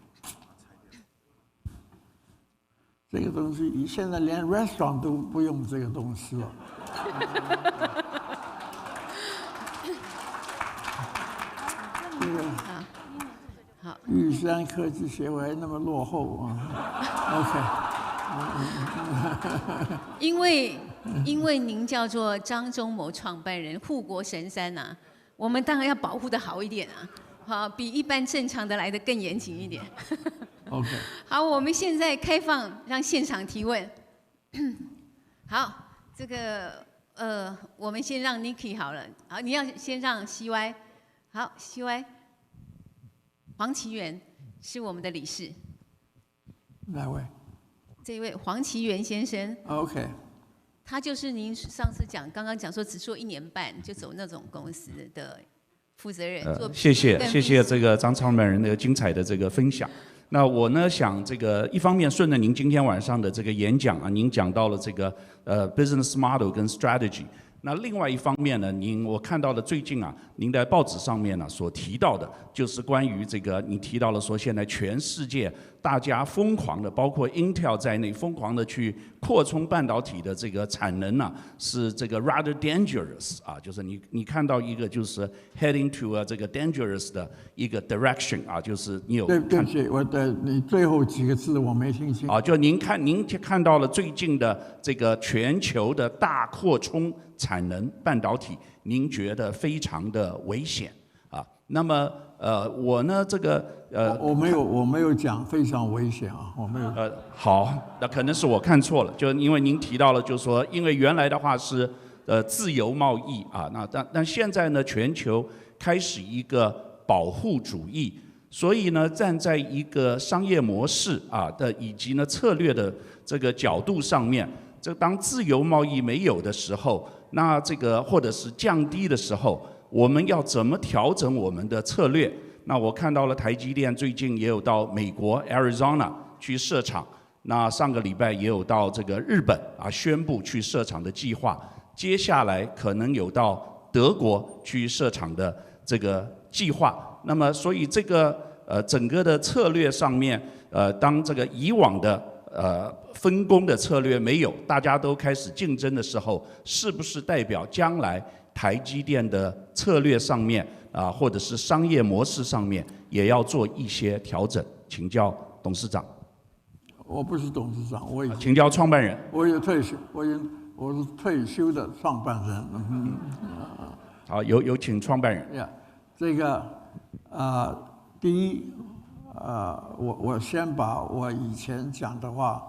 这个东西现在连 restaurant 都不用这个东西了。这个好，玉山科技协会那么落后啊 ，OK。因为您叫做张忠谋创办人，护国神山呐，我们当然要保护的好一点啊，好，比一般正常的来的更严谨一点。OK。好，我们现在开放让现场提问。好，这个我们先让 Niki 好了，好，你要先让 CY。好，CY， 黄奇源是我们的理事。哪位？这位黄奇源先生。OK。他就是您上次刚刚讲说只做1年半就走那种公司的负责人。谢谢这个张创办人的精彩的这个分享。那我呢想这个一方面顺着您今天晚上的这个演讲啊，您讲到了这个business model 跟 strategy。那另外一方面呢，我看到了最近啊，您在报纸上面呢所提到的，就是关于这个，你提到了说现在全世界大家疯狂的，包括 Intel 在内，疯狂的去扩充半导体的这个产能呢，是这个 rather dangerous 啊，就是你看到一个就是 heading to 这个 dangerous 的一个 direction 啊，就是你有对不起，你最后几个字我没听清。啊，就您看到了最近的这个全球的大扩充产能半导体，您觉得非常的危险啊？那么我呢这个我没有讲非常危险啊，我没有。好，那可能是我看错了，就因为您提到了，就是说，因为原来的话是自由贸易啊，那但现在呢，全球开始一个保护主义，所以呢，站在一个商业模式啊的以及呢策略的这个角度上面，这当自由贸易没有的时候，那这个或者是降低的时候，我们要怎么调整我们的策略？那我看到了台积电最近也有到美国 Arizona 去设厂，那上个礼拜也有到这个日本啊宣布去设厂的计划，接下来可能有到德国去设厂的这个计划。那么所以这个整个的策略上面，当这个以往的分工的策略没有，大家都开始竞争的时候，是不是代表将来台积电的策略上面啊，或者是商业模式上面也要做一些调整？请教董事长。我不是董事长，请教创办人。我是退休的创办人。好，有请创办人。这个第一我先把我以前讲的话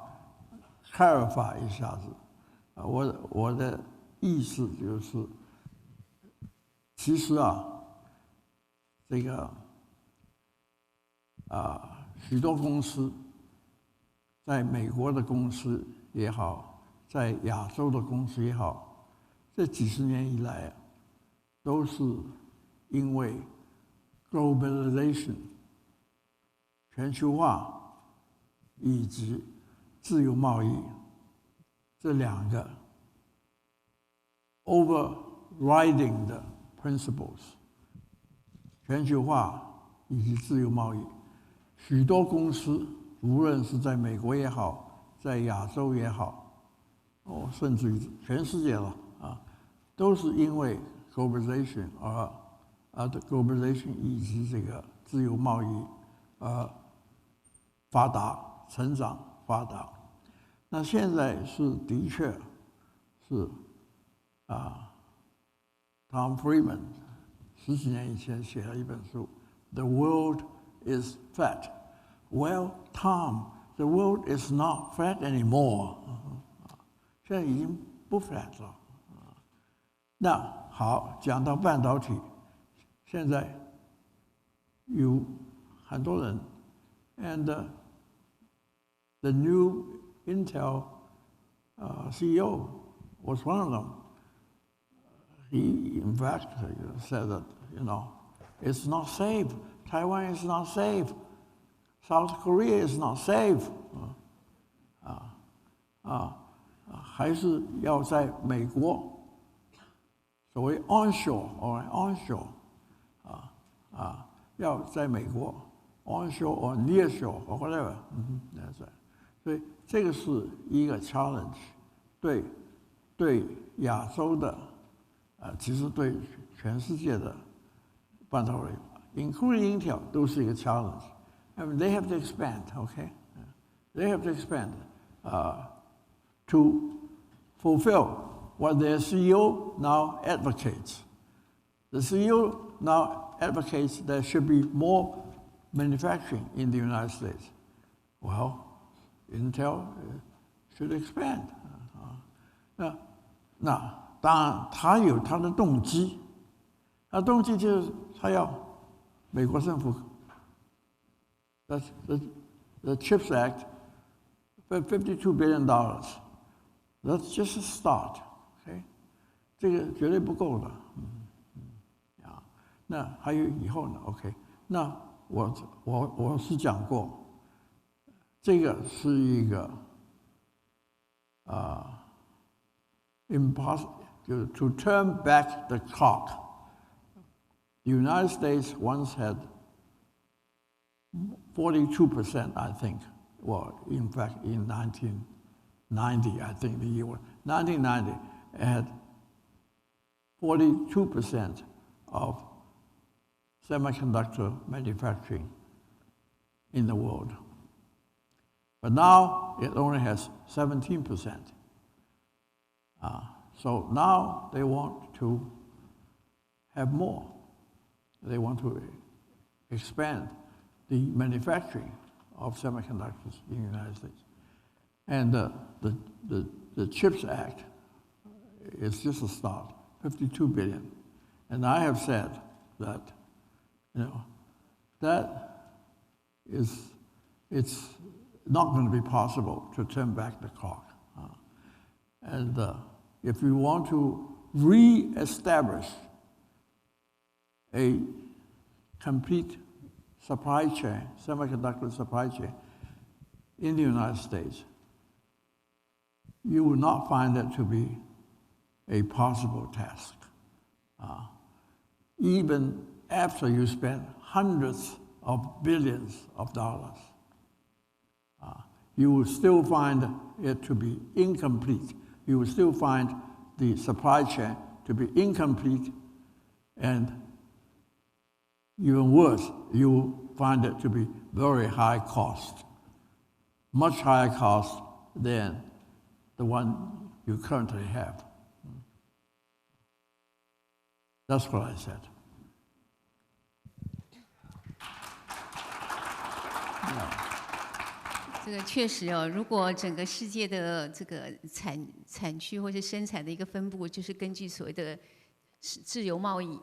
clarify 一下子。我的意思就是，其实这个许多公司，在美国的公司也好，在亚洲的公司也好，这几十年以来都是因为 globalization 全球化以及自由贸易这两个 overriding 的 principles， 全球化以及自由贸易，许多公司无论是在美国也好，在亚洲也好，甚至于全世界了都是因为 globalization globalization 以及这个自由贸易发达、成长、发达。那现在是的确是Tom Friedman 10几年以前写了一本书 ，The World is Fat。Well, Tom, the world is not fat anymore。现在已经不 fat 了。那好，讲到半导体，现在有很多人 ，and the new Intel CEO was one of them. He, in fact, said that, it's not safe. Taiwan is not safe. South Korea is not safe. 还是要在美国，所谓 onshore， 要在美国 onshore or nearshore or whatever， 所以这个是一个 challenge， 对亚洲的，其实对全世界的半导体 ，including Intel 都是一个 challenge。I mean, they have to expand, okay? They have to expand to fulfill what their CEO now advocates. The CEO now advocates there should be more manufacturing in the United States. Well, Intel should expand. 那当然，他有他的动机，他动机就是他要美国政府。The CHIPS Act, $52 billion. That's just a start, okay? 这个绝对不够的，那还有以后呢 ？OK？ 那我是讲过，这个是一个impossible， 就是 to turn back the clock. The United States once had 42%, I think. Well, in fact, in 1990, I think the year was 1990, it had 42% of semiconductor manufacturing in the world. But now it only has 17%. So now they want to have more. They want to expand the manufacturing of semiconductors in the United States. And the CHIPS Act is just a start, $52 billion. And I have said that, it's not going to be possible to turn back the clock. And if we want to re-establish a complete supply chain, semiconductor supply chain in the United States, you will not find that to be a possible task. Even after you spend hundreds of billions of dollars, you will still find it to be incomplete. You will still find the supply chain to be incomplete, and even worse, you will find it to be very high cost, much higher cost than the one you currently have. That's what I said. 这个确实哦，如果整个世界的这个产区或是生产的一个分布，就是根据所谓的自由贸易，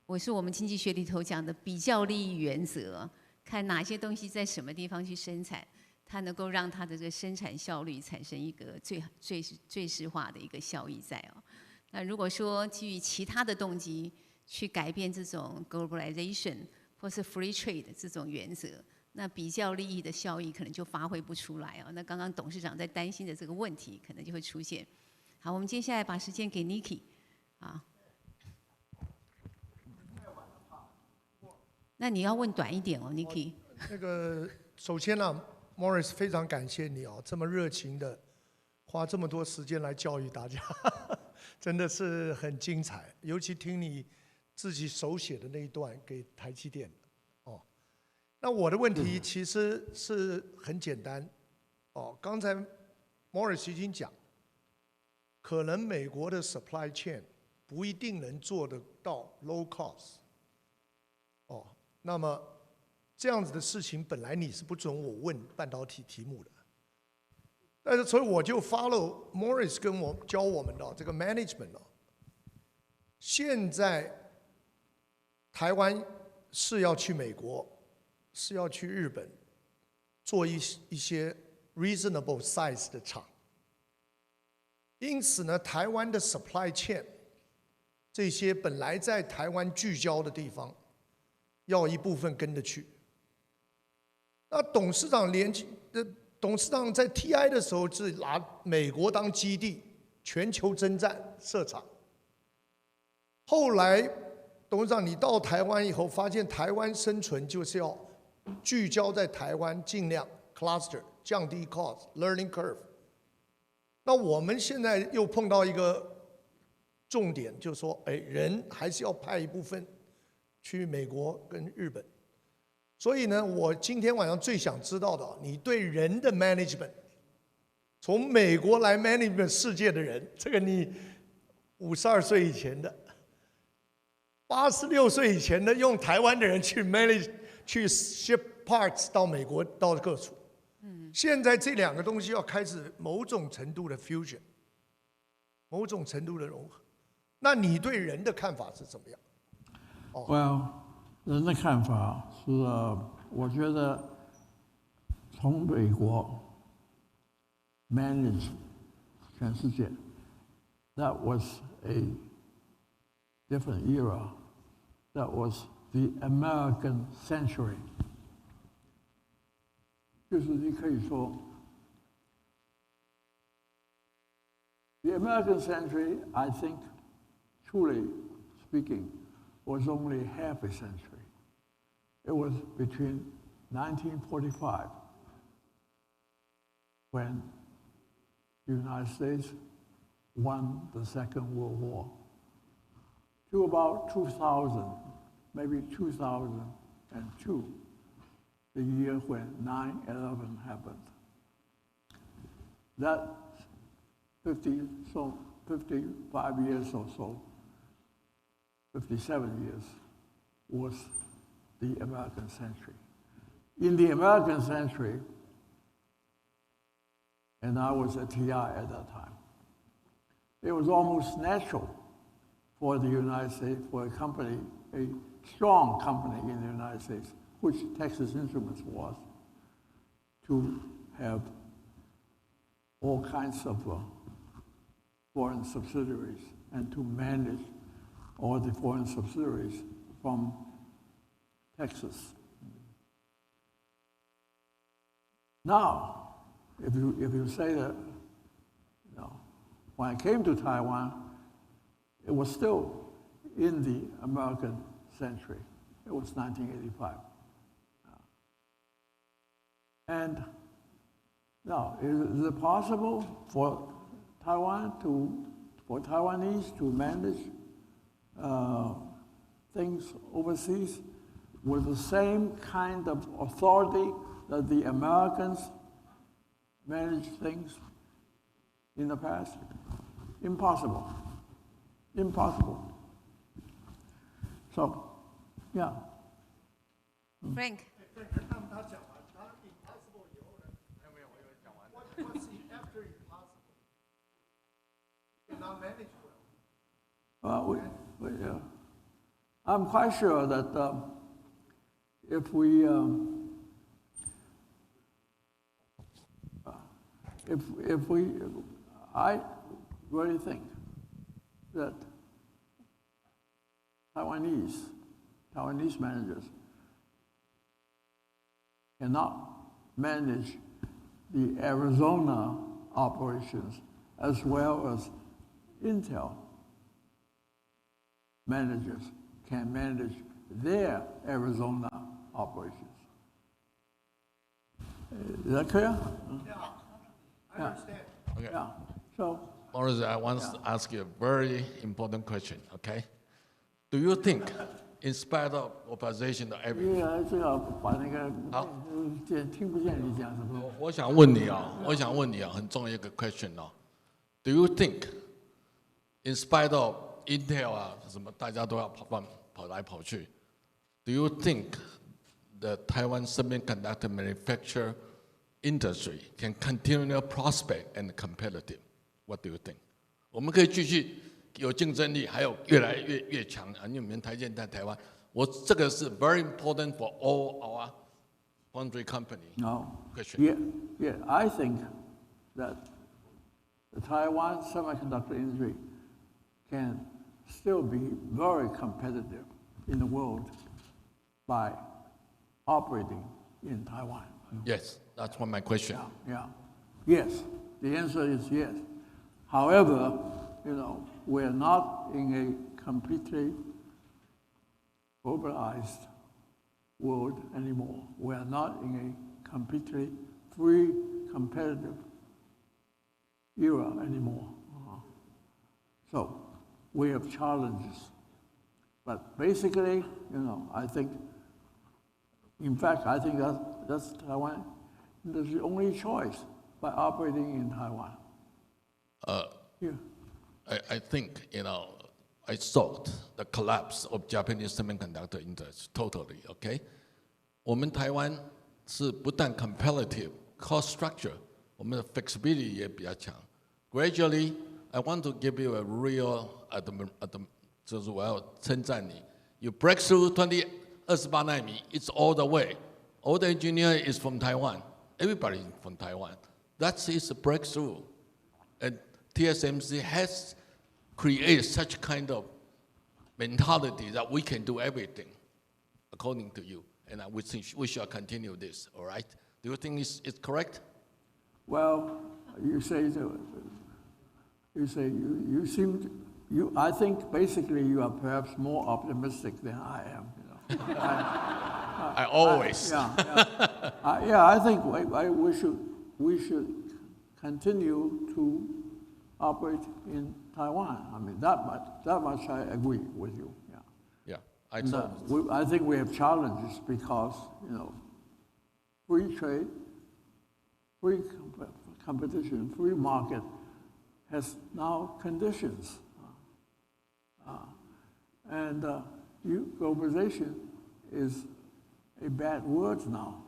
我们经济学里头讲的比较利益原则，看哪些东西在什么地方去生产，它能够让它的这个生产效率产生一个最适化的一个效益在哦。那如果说基于其他的动机去改变这种 globalization 或是 free trade 这种原则，那比较利益的效益可能就发挥不出来哦。那刚刚董事长在担心的这个问题可能就会出现。好，我们接下来把时间给 Nicky 啊。那你要问短一点哦 ，Nicky。那个首先呢 ，Morris 非常感谢你哦，这么热情的花这么多时间来教育大家，真的是很精彩。尤其听你自己手写的那一段给台积电哦。那我的问题其实是很简单哦，刚才 Morris 已经讲，可能美国的 supply chain 不一定能做得到 low cost 哦。那么这样子的事情，本来你是不准我问半导体题目的，但是所以我就 follow Morris 跟我教我们的这个 management 哦。现在台湾是要去美国，是要去日本，做一些 reasonable size 的厂。因此呢，台湾的 supply chain 这些本来在台湾聚焦的地方，要一部分跟着去。那董事长在 TI 的时候是拿美国当基地，全球征战设厂。后来董事长你到台湾以后，发现台湾生存就是要聚焦在台湾，尽量 cluster 降低 cost learning curve。那我们现在又碰到一个重点，就是说，人还是要派一部分去美国跟日本。所以呢，我今天晚上最想知道的，你对人的 management， 从美国来 management 世界的人，这个你52岁以前的，86岁以前的，用台湾的人去 manage 去 ship parts 到美国到各处。现在这两个东西要开始某种程度的 fusion， 某种程度的融合。那你对人的看法是怎么样？Well， 人的看法是，我觉得从美国 manage 全世界 ，that was a different era. That was the American century. 就是你可以说 ，the American century, I think, truly speaking, was only half a century. It was between 1945, when the United States won the Second World War, to about 2000, maybe 2002. The year when 9/11 happened. That 55 years or so, 57 years, was the American century. In the American century, and I was at TI at that time, it was almost natural for the United States, for a company, a strong company in the United States, which Texas Instruments was, to have all kinds of foreign subsidiaries and to manage all the foreign subsidiaries from Texas. Now, if you say that, when I came to Taiwan, it was still in the American century. It was 1985. And now, is it possible for Taiwanese to manage things overseas with the same kind of authority that the Americans managed things in the past? Impossible. Impossible. So, yeah. Frank， What's after impossible? Cannot manage well. I'm quite sure that I really think that Taiwanese managers cannot manage the Arizona operations as well as Intel managers can manage their Arizona operations. Is that clear? Yeah, I understand. Okay. Yeah. So, Morris, I want to ask you a very important question, okay? Do you think, in spite of opposition of everything, 这个把那个听不见你讲什么。我想问你啊，很重要一个 question 哦。Do you think, in spite of Intel 啊什么，大家都要跑来跑去 ，Do you think the Taiwan semiconductor manufacture industry can continue prospect and competitive? What do you think? 我们可以继续有竞争力，还有越来越强啊！因为我们台积电在台湾，这个是 very important for all our foundry company. No. Question. Yeah. I think that the Taiwan semiconductor industry can still be very competitive in the world by operating in Taiwan. Yes, that's one of my question. Yeah. Yes. The answer is yes. However, we're not in a completely globalized world anymore. We are not in a completely free, competitive era anymore. So we have challenges. But basically, I think, in fact, I think that's Taiwan. That's the only choice by operating in Taiwan. Yeah. I think, I thought the collapse of Japanese semiconductor industry totally, okay? 我们台湾是不但 competitive cost structure， 我们的 flexibility 也比较强。Gradually, I want to give you a real 就是我要称赞你。You break through 28奈米 it's all the way. All the engineer is from Taiwan. Everybody is from Taiwan. That's his breakthrough. And TSMC has created such kind of mentality that we can do everything, according to you. And we shall continue this, all right? Do you think it's correct? Well, I think basically you are perhaps more optimistic than I am. I always. I think we should continue to operate in Taiwan. I mean, that much I agree with you. Yeah, I think we have challenges because free trade, free competition, free market has now conditions, and globalization is a bad word now.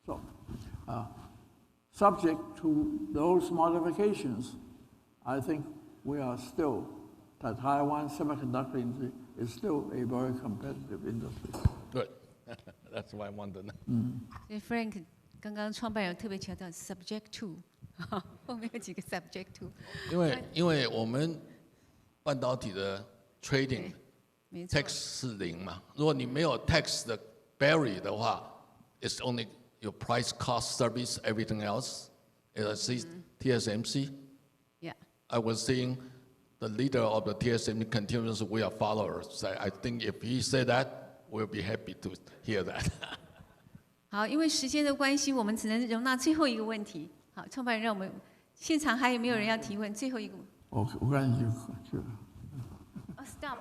So, subject to those modifications, I think the Taiwan semiconductor industry is still a very competitive industry. Good. That's what I want to know. 所以 Frank 刚刚创办人特别强调 subject to， 后面有几个 subject to。因为我们半导体的 trading 没错 tax 是0嘛，如果你没有 tax 的 barrier 的话 ，it's only your price, cost, service, everything else. TSMC. Yeah. I was seeing the leader of the TSMC continues we are followers. I think if he said that, we'll be happy to hear that. 好，因为时间的关系，我们只能容纳最后一个问题。好，创办人，让我们现场还有没有人要提问？最后一个。我看就。Stop。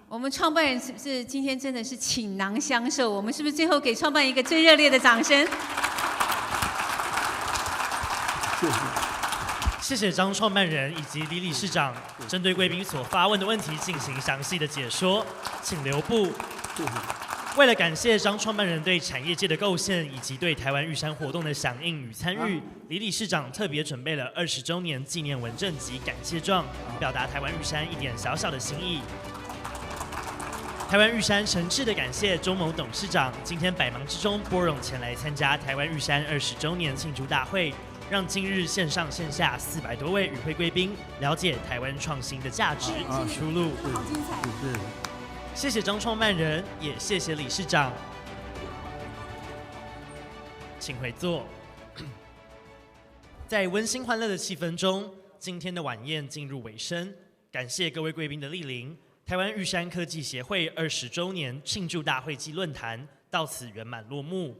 我们创办人是不是今天真的是倾囊相授？我们是不是最后给创办人一个最热烈的掌声？谢谢张创办人以及李理事长针对贵宾所发问的问题进行详细的解说，请留步。为了感谢张创办人对产业界的贡献以及对台湾玉山活动的响应与参与，李理事长特别准备了20周年纪念文证及感谢状，表达台湾玉山一点小小的心意。台湾玉山诚挚的感谢钟某董事长今天百忙之中拨冗前来参加台湾玉山20周年庆祝大会，让今日线上线下400多位与会贵宾了解台湾创新的价值与出路。好精彩！谢谢张创办人，也谢谢理事长，请回座。在温馨欢乐的气氛中，今天的晚宴进入尾声。感谢各位贵宾的莅临，台湾玉山科技协会20周年庆祝大会暨论坛到此圆满落幕。